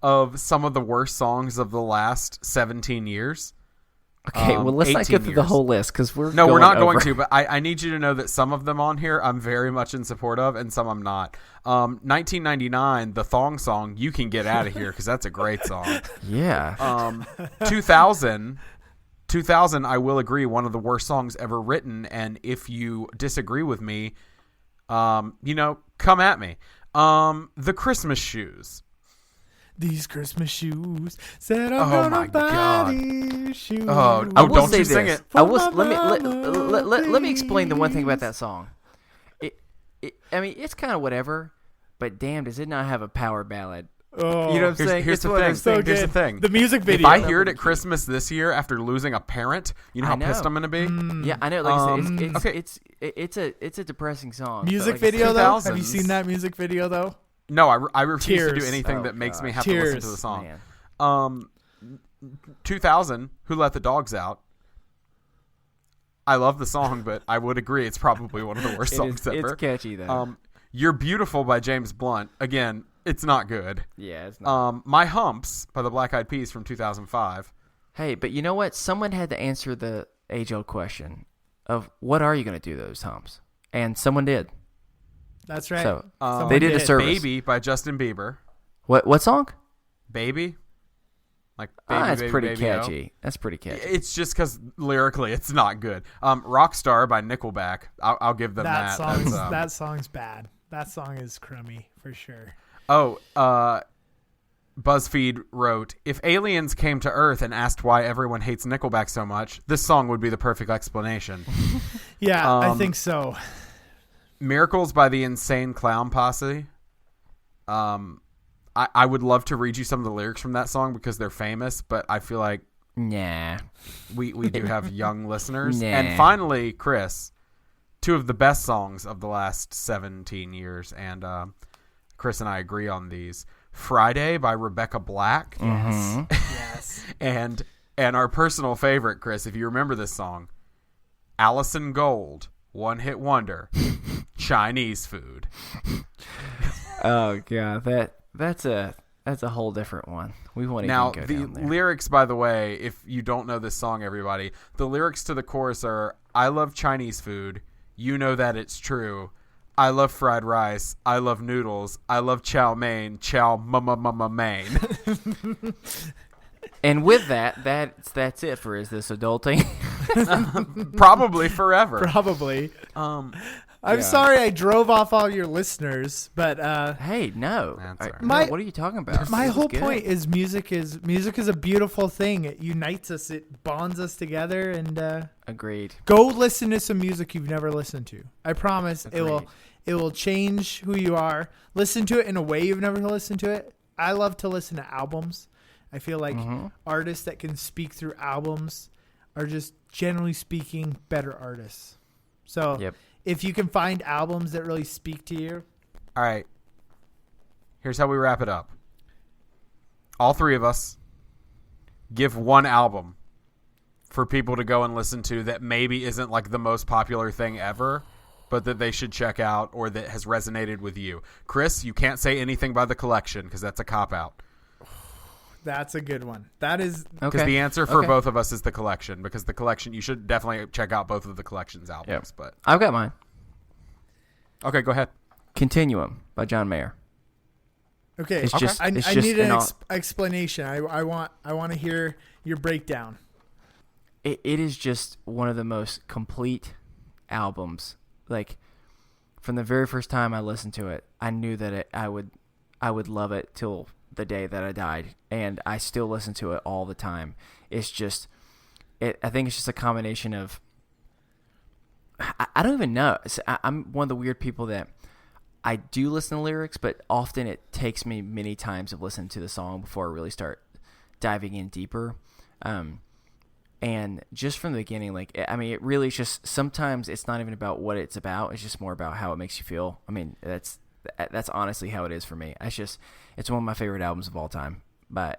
of some of the worst songs of the last 17 years. Okay, well, let's not 18 go through the years. whole list because we're going not going over. to. But I need you to know that some of them on here I'm very much in support of, and some I'm not. 1999, the Thong Song, "You Can Get Out of Here" because that's a great song. Yeah. 2000, I will agree, one of the worst songs ever written. And if you disagree with me, come at me. The Christmas Shoes. These Christmas shoes said Oh I'm my gonna buy these shoes. Oh, I will don't say you sing this. it. I will. For my Let me explain the one thing about please. that song. I mean, it's kind of whatever, but damn, does it not have a power ballad? Oh, You know what I'm saying? Here's It's the one of thing. those so things- Here's the good. thing. The music video. If I hear it at Christmas this year after losing a parent, you know how I know. pissed I'm going to be? Yeah, I know. Like I said, okay. it's a depressing song. but music like I said- video though. Have you 2000s. seen that music video though? No, I refuse to do Tears. anything Oh, that makes me gosh. have to listen to Tears. the song. Man. 2000, "Who Let the Dogs Out." I love the song, but I would agree it's probably one of the worst songs ever. It's catchy though. "You're Beautiful" by James Blunt. Again, it's not good. Yeah, it's not. "My Humps" by the Black Eyed Peas from 2005. Hey, but you know what? Someone had to answer the age-old question of what are you going to do those humps? And someone did. That's right. So Someone they did a service. "Baby" by Justin Bieber. What song? "Baby," like baby, That's baby, pretty baby, oh. catchy. That's pretty catchy. It's just because lyrically it's not good. "Rockstar" by Nickelback. I'll give them That that. song's That's, that song's bad. That song is crummy for sure. BuzzFeed wrote, "If aliens came to Earth and asked why everyone hates Nickelback so much, this song would be the perfect explanation." Yeah, I think so. "Miracles" by the Insane Clown Posse. I would love to read you some of the lyrics from that song because they're famous, but I feel like Nah. we do have young listeners. Nah. And finally, Chris, two of the best songs of the last 17 years, and Chris and I agree on these. "Friday" by Rebecca Black. Mm-hmm. Yes. And our personal favorite, Chris, if you remember this song, Allison Gold, "One Hit Wonder," "Chinese Food." Oh god, that's a whole different one. We won't Now, even go the down there. lyrics, by the way, if you don't know this song, everybody, the lyrics to the chorus are, "I love Chinese food. You know that it's true. I love fried rice. I love noodles. I love chow mein. Chow mama mein." And with that's it for Is This Adulting? Probably forever. Probably. Um, I'm Yeah. sorry I drove off all your listeners, but Hey, no. That's I- all right. no, My- what are you talking about? my This is whole good. point is music is a beautiful thing. It unites us. It bonds us together. And Agreed. go listen to some music you've never listened to. I promise Agreed. it will change who you are. Listen to it in a way you've never listened to it. I love to listen to albums. I feel like artists that can speak through albums are just generally speaking better artists. So Yep. if you can find albums that really speak to you, all right. Here's how we wrap it up. All three of us give one album for people to go and listen to that maybe isn't like the most popular thing ever, but that they should check out or that has resonated with you. Chris, you can't say anything by The Collection because that's a cop-out. that's a good one. That is Because Okay. the answer for Okay. both of us is The Collection, because The Collection, you should definitely check out both of The Collection's albums. Yep. But I've got mine. okay, go ahead. Continuum by John Mayer. okay. It's just I it's I just need an an explanation. I want to hear your breakdown. it is just one of the most complete albums. Like from the very first time I listened to it, I knew that I would love it till the day that I died, and I still listen to it all the time. It's just I think it's just a combination of I don't even know. I'm one of the weird people that I do listen to lyrics, but often it takes me many times of listening to the song before I really start diving in deeper. And just from the beginning, like, I mean, it really is just, sometimes it's not even about what it's about. It's just more about how it makes you feel. I mean, that's honestly how it is for me. It's one of my favorite albums of all time.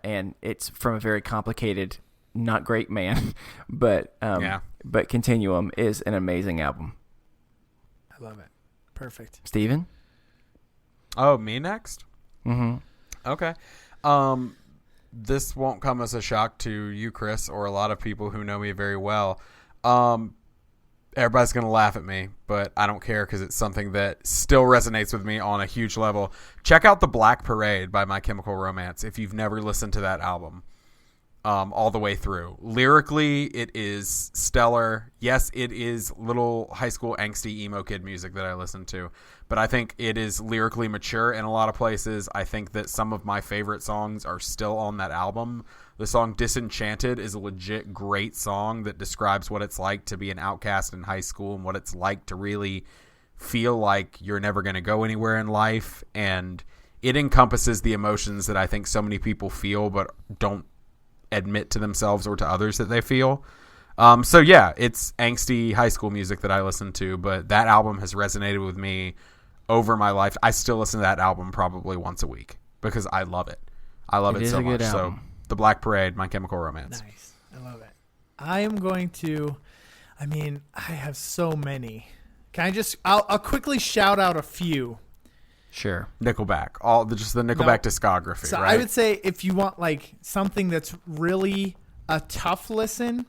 And it's from a very complicated, not great man, but Continuum is an amazing album. I love it. Perfect. Steven? Oh, me next? Mm-hmm. Okay. this won't come as a shock to you, Chris, or a lot of people who know me very well. Everybody's going to laugh at me, but I don't care because it's something that still resonates with me on a huge level. Check out The Black Parade by My Chemical Romance if you've never listened to that album all the way through. Lyrically, it is stellar. Yes, it is little high school angsty emo kid music that I listen to, but I think it is lyrically mature in a lot of places. I think that some of my favorite songs are still on that album. The song Disenchanted is a legit great song that describes what it's like to be an outcast in high school and what it's like to really feel like you're never going to go anywhere in life. And it encompasses the emotions that I think so many people feel but don't admit to themselves or to others that they feel. So yeah, it's angsty high school music that I listen to, but that album has resonated with me over my life. I still listen to that album probably once a week because I love it. I love it so much. So The Black Parade, My Chemical Romance. Nice. I love it. I am going to, I have so many. I'll quickly shout out a few. Sure. Nickelback. Just the Nickelback discography, so right? I would say if you want like something that's really a tough listen,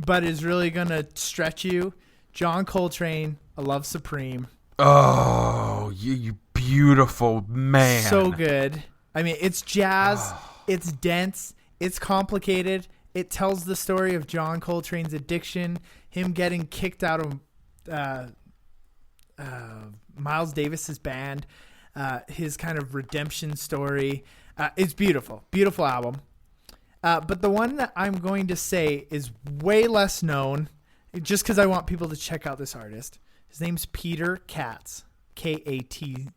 but is really going to stretch you, John Coltrane, A Love Supreme. Oh, you beautiful man. So good. It's jazz. It's dense. It's complicated. It tells the story of John Coltrane's addiction, him getting kicked out of Miles Davis's band, his kind of redemption story. It's beautiful. Beautiful album. But the one that I'm going to say is way less known, just because I want people to check out this artist. His name's Peter Katz, Katz,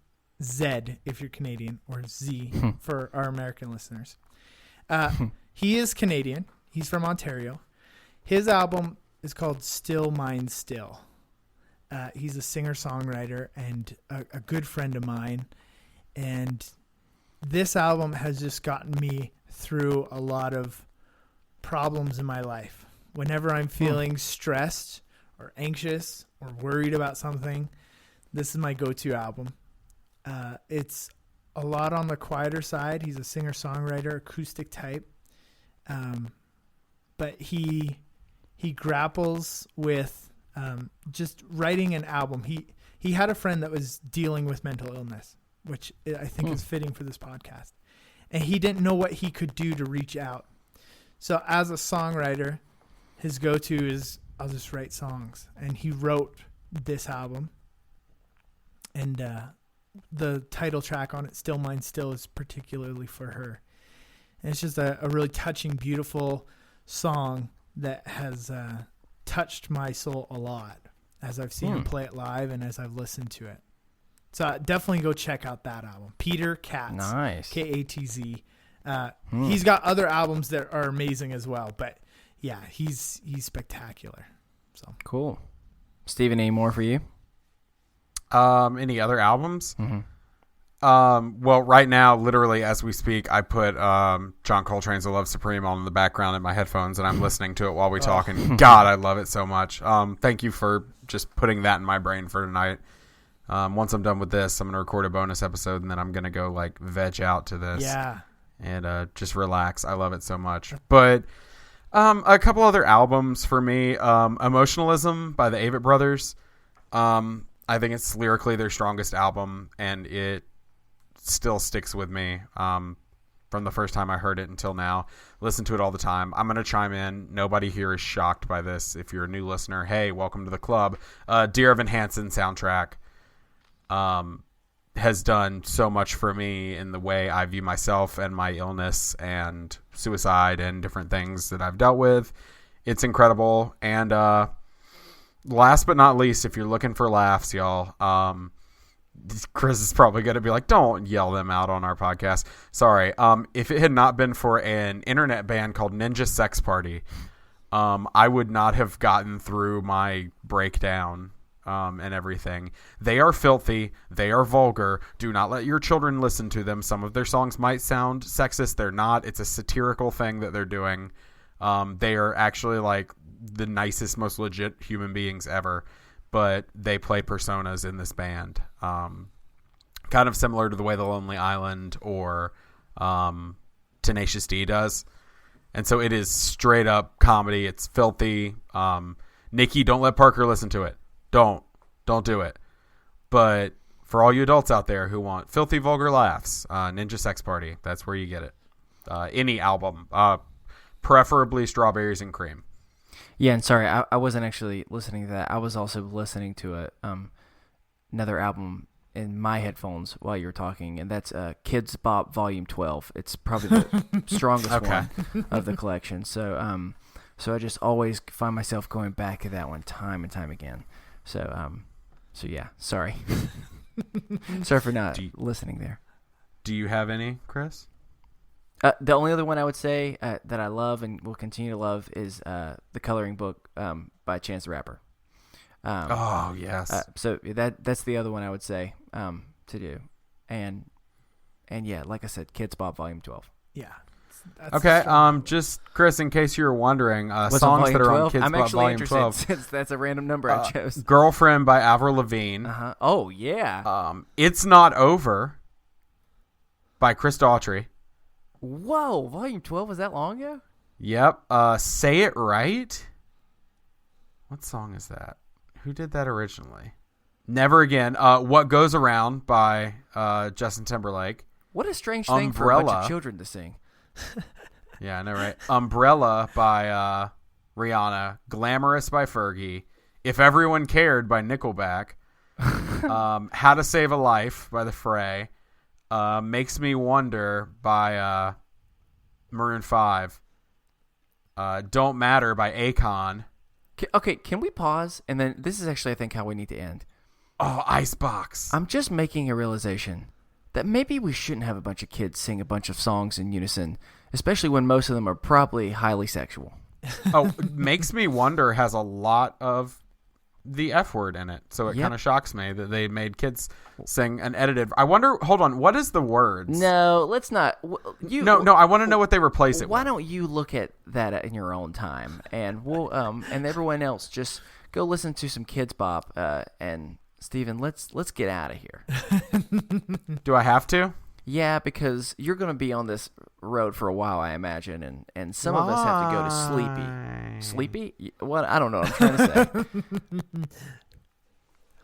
if you're Canadian, or Z for our American listeners. He is Canadian. He's from Ontario. His album is called Still Mine Still. He's a singer-songwriter and a good friend of mine. And this album has just gotten me through a lot of problems in my life. Whenever I'm feeling stressed or anxious or worried about something, this is my go-to album. It's a lot on the quieter side. He's a singer-songwriter, acoustic type. But he grapples with just writing an album. He had a friend that was dealing with mental illness, which I think is fitting for this podcast. And he didn't know what he could do to reach out. So as a songwriter, his go-to is, I'll just write songs. And he wrote this album. And the title track on it, Still Mine Still, is particularly for her. And it's just a really touching, beautiful song that has touched my soul a lot as I've seen him play it live and as I've listened to it. So definitely go check out that album. Peter Katz. Nice. Katz. He's got other albums that are amazing as well. But yeah, he's spectacular. So cool. Steven, any more for you? Any other albums? Well, right now, literally as we speak, I put John Coltrane's "A Love Supreme" on in the background in my headphones, and I'm listening to it while we talk. And God, I love it so much. Thank you for just putting that in my brain for tonight. Once I'm done with this, I'm gonna record a bonus episode, and then I'm gonna go like veg out to this, and just relax. I love it so much. But a couple other albums for me: "Emotionalism" by the Avett Brothers. I think it's lyrically their strongest album, and it still sticks with me from the first time I heard it until now. Listen to it all the time. I'm going to chime in. Nobody here is shocked by this. If you're a new listener, hey, welcome to the club. Dear Evan Hansen soundtrack has done so much for me in the way I view myself and my illness and suicide and different things that I've dealt with. It's incredible. And last but not least, if you're looking for laughs, y'all, Chris is probably going to be like, don't yell them out on our podcast. Sorry. If it had not been for an internet band called Ninja Sex Party, I would not have gotten through my breakdown and everything. They are filthy. They are vulgar. Do not let your children listen to them. Some of their songs might sound sexist. They're not. It's a satirical thing that they're doing. They are actually like the nicest, most legit human beings ever, but they play personas in this band. Kind of similar to the way The Lonely Island or Tenacious D does. And so it is straight up comedy. It's filthy. Nikki, don't let Parker listen to it. Don't do it. But for all you adults out there who want filthy, vulgar laughs, Ninja Sex Party, that's where you get it. Any album, preferably Strawberries and Cream. Yeah, and sorry, I wasn't actually listening to that. I was also listening to another album in my headphones while you were talking, and that's Kids Bop Volume 12. It's probably the strongest one of the collection. So so I just always find myself going back to that one time and time again. So yeah, sorry. Sorry for not listening there. Do you have any, Chris? The only other one I would say that I love and will continue to love is The Coloring Book by Chance the Rapper. Oh, yes. So that's the other one I would say to do. And yeah, like I said, Kids Bop Volume 12. Yeah. Okay, just Chris, in case you were wondering, songs that are on Kids Bop Volume 12. Since that's a random number I chose. Girlfriend by Avril Lavigne. Oh, yeah. It's Not Over by Chris Daughtry. Whoa, Volume 12 was that long ago? Yep. Say It Right. What song is that? Who did that originally? Never Again. What Goes Around by Justin Timberlake. What a strange thing for a bunch of children to sing. Yeah, I know, right? Umbrella by Rihanna. Glamorous by Fergie. If Everyone Cared by Nickelback. How to Save a Life by The Fray. Makes Me Wonder by Maroon 5. Don't Matter by Akon. Okay, can we pause? And then this is actually, I think, how we need to end. Oh, Icebox. I'm just making a realization that maybe we shouldn't have a bunch of kids sing a bunch of songs in unison, especially when most of them are probably highly sexual. Oh, Makes Me Wonder has a lot of the F word in it, so it kind of shocks me that they made kids sing an edited. I wonder, hold on, what is the words? No, let's not. No, I want to know what they replace it Why with. don't you look at that in your own time, and we'll and everyone else just go listen to some Kids Bop, and Steven, let's get out of here. Do I have to? Yeah, because you're going to be on this road for a while, I imagine, and some of us have to go to Sleepy. Sleepy? What? I don't know what I'm trying to say.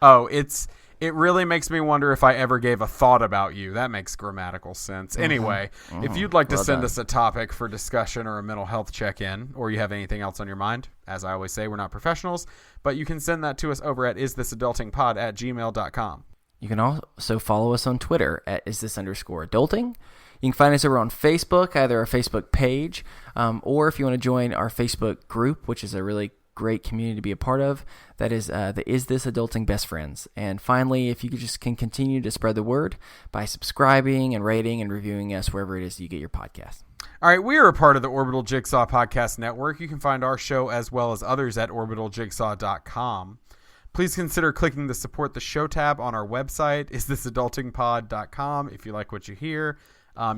Oh, it really makes me wonder if I ever gave a thought about you. That makes grammatical sense. Anyway, if you'd like to send us a topic for discussion or a mental health check-in, or you have anything else on your mind, as I always say, we're not professionals, but you can send that to us over at isthisadultingpod@gmail.com. You can also follow us on Twitter at istthis_adulting. You can find us over on Facebook, either our Facebook page, or if you want to join our Facebook group, which is a really great community to be a part of, that is the Is This Adulting Best Friends. And finally, if you just can continue to spread the word by subscribing and rating and reviewing us wherever it is you get your podcast. All right, we are a part of the Orbital Jigsaw Podcast Network. You can find our show as well as others at orbitaljigsaw.com. Please consider clicking the Support the Show tab on our website, isthisadultingpod.com. If you like what you hear,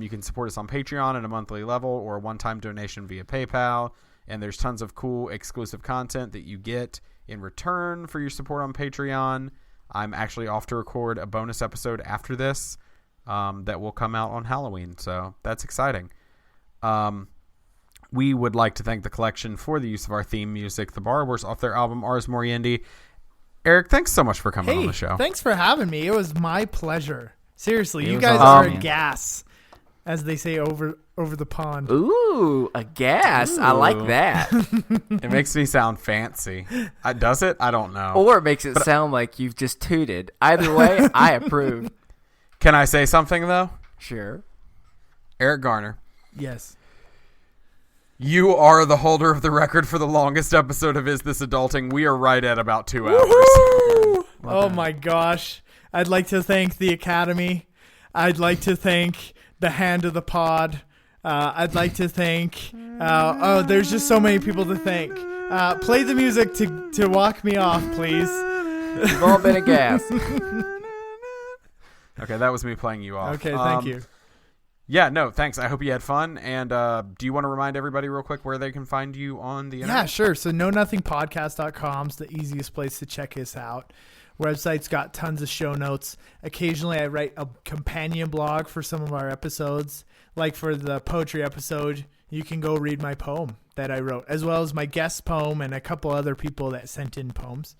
you can support us on Patreon at a monthly level or a one-time donation via PayPal. And there's tons of cool exclusive content that you get in return for your support on Patreon. I'm actually off to record a bonus episode after this that will come out on Halloween, so that's exciting. We would like to thank the collection for the use of our theme music, The Borrowers, off their album Ars Moriendi. Eric, thanks so much for coming on the show. Thanks for having me. It was my pleasure. Seriously, you guys awesome, are a gas, as they say over the pond. Ooh, a gas. Ooh. I like that. It makes me sound fancy. Does it? I don't know. Or it makes it sound like you've just tooted. Either way, I approve. Can I say something, though? Sure. Eric Garner. Yes. You are the holder of the record for the longest episode of Is This Adulting? We are right at about 2 hours. Oh my gosh. I'd like to thank the Academy. I'd like to thank the Hand of the Pod. I'd like to thank... there's just so many people to thank. Play the music to walk me off, please. You've all been a gas. Okay, that was me playing you off. Okay, thank you. Yeah, no, thanks. I hope you had fun. And do you want to remind everybody real quick where they can find you on the internet? Yeah, sure. So KnowNothingPodcast.com is the easiest place to check us out. Website's got tons of show notes. Occasionally I write a companion blog for some of our episodes. Like for the poetry episode, you can go read my poem that I wrote, as well as my guest poem and a couple other people that sent in poems.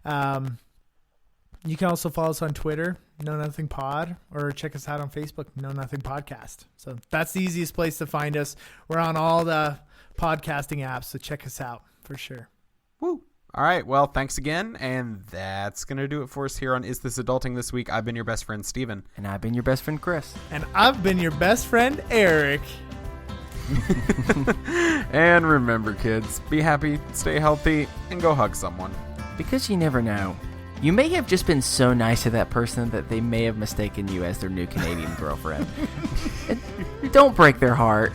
You can also follow us on Twitter, Know Nothing Pod, or check us out on Facebook, Know Nothing Podcast. So that's the easiest place to find us. We're on all the podcasting apps, so check us out for sure. Woo. All right. Well, thanks again. And that's going to do it for us here on Is This Adulting this week. I've been your best friend, Steven. And I've been your best friend, Chris. And I've been your best friend, Eric. And remember, kids, be happy, stay healthy, and go hug someone. Because you never know. You may have just been so nice to that person that they may have mistaken you as their new Canadian girlfriend. Don't break their heart.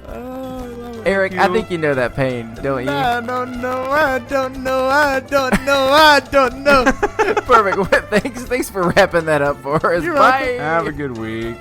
Oh, I love it. Eric, I think you know that pain, don't you? I don't know. I don't know. I don't know. I don't know. Perfect. Thanks for wrapping that up for us. You're Bye. welcome. Have a good week.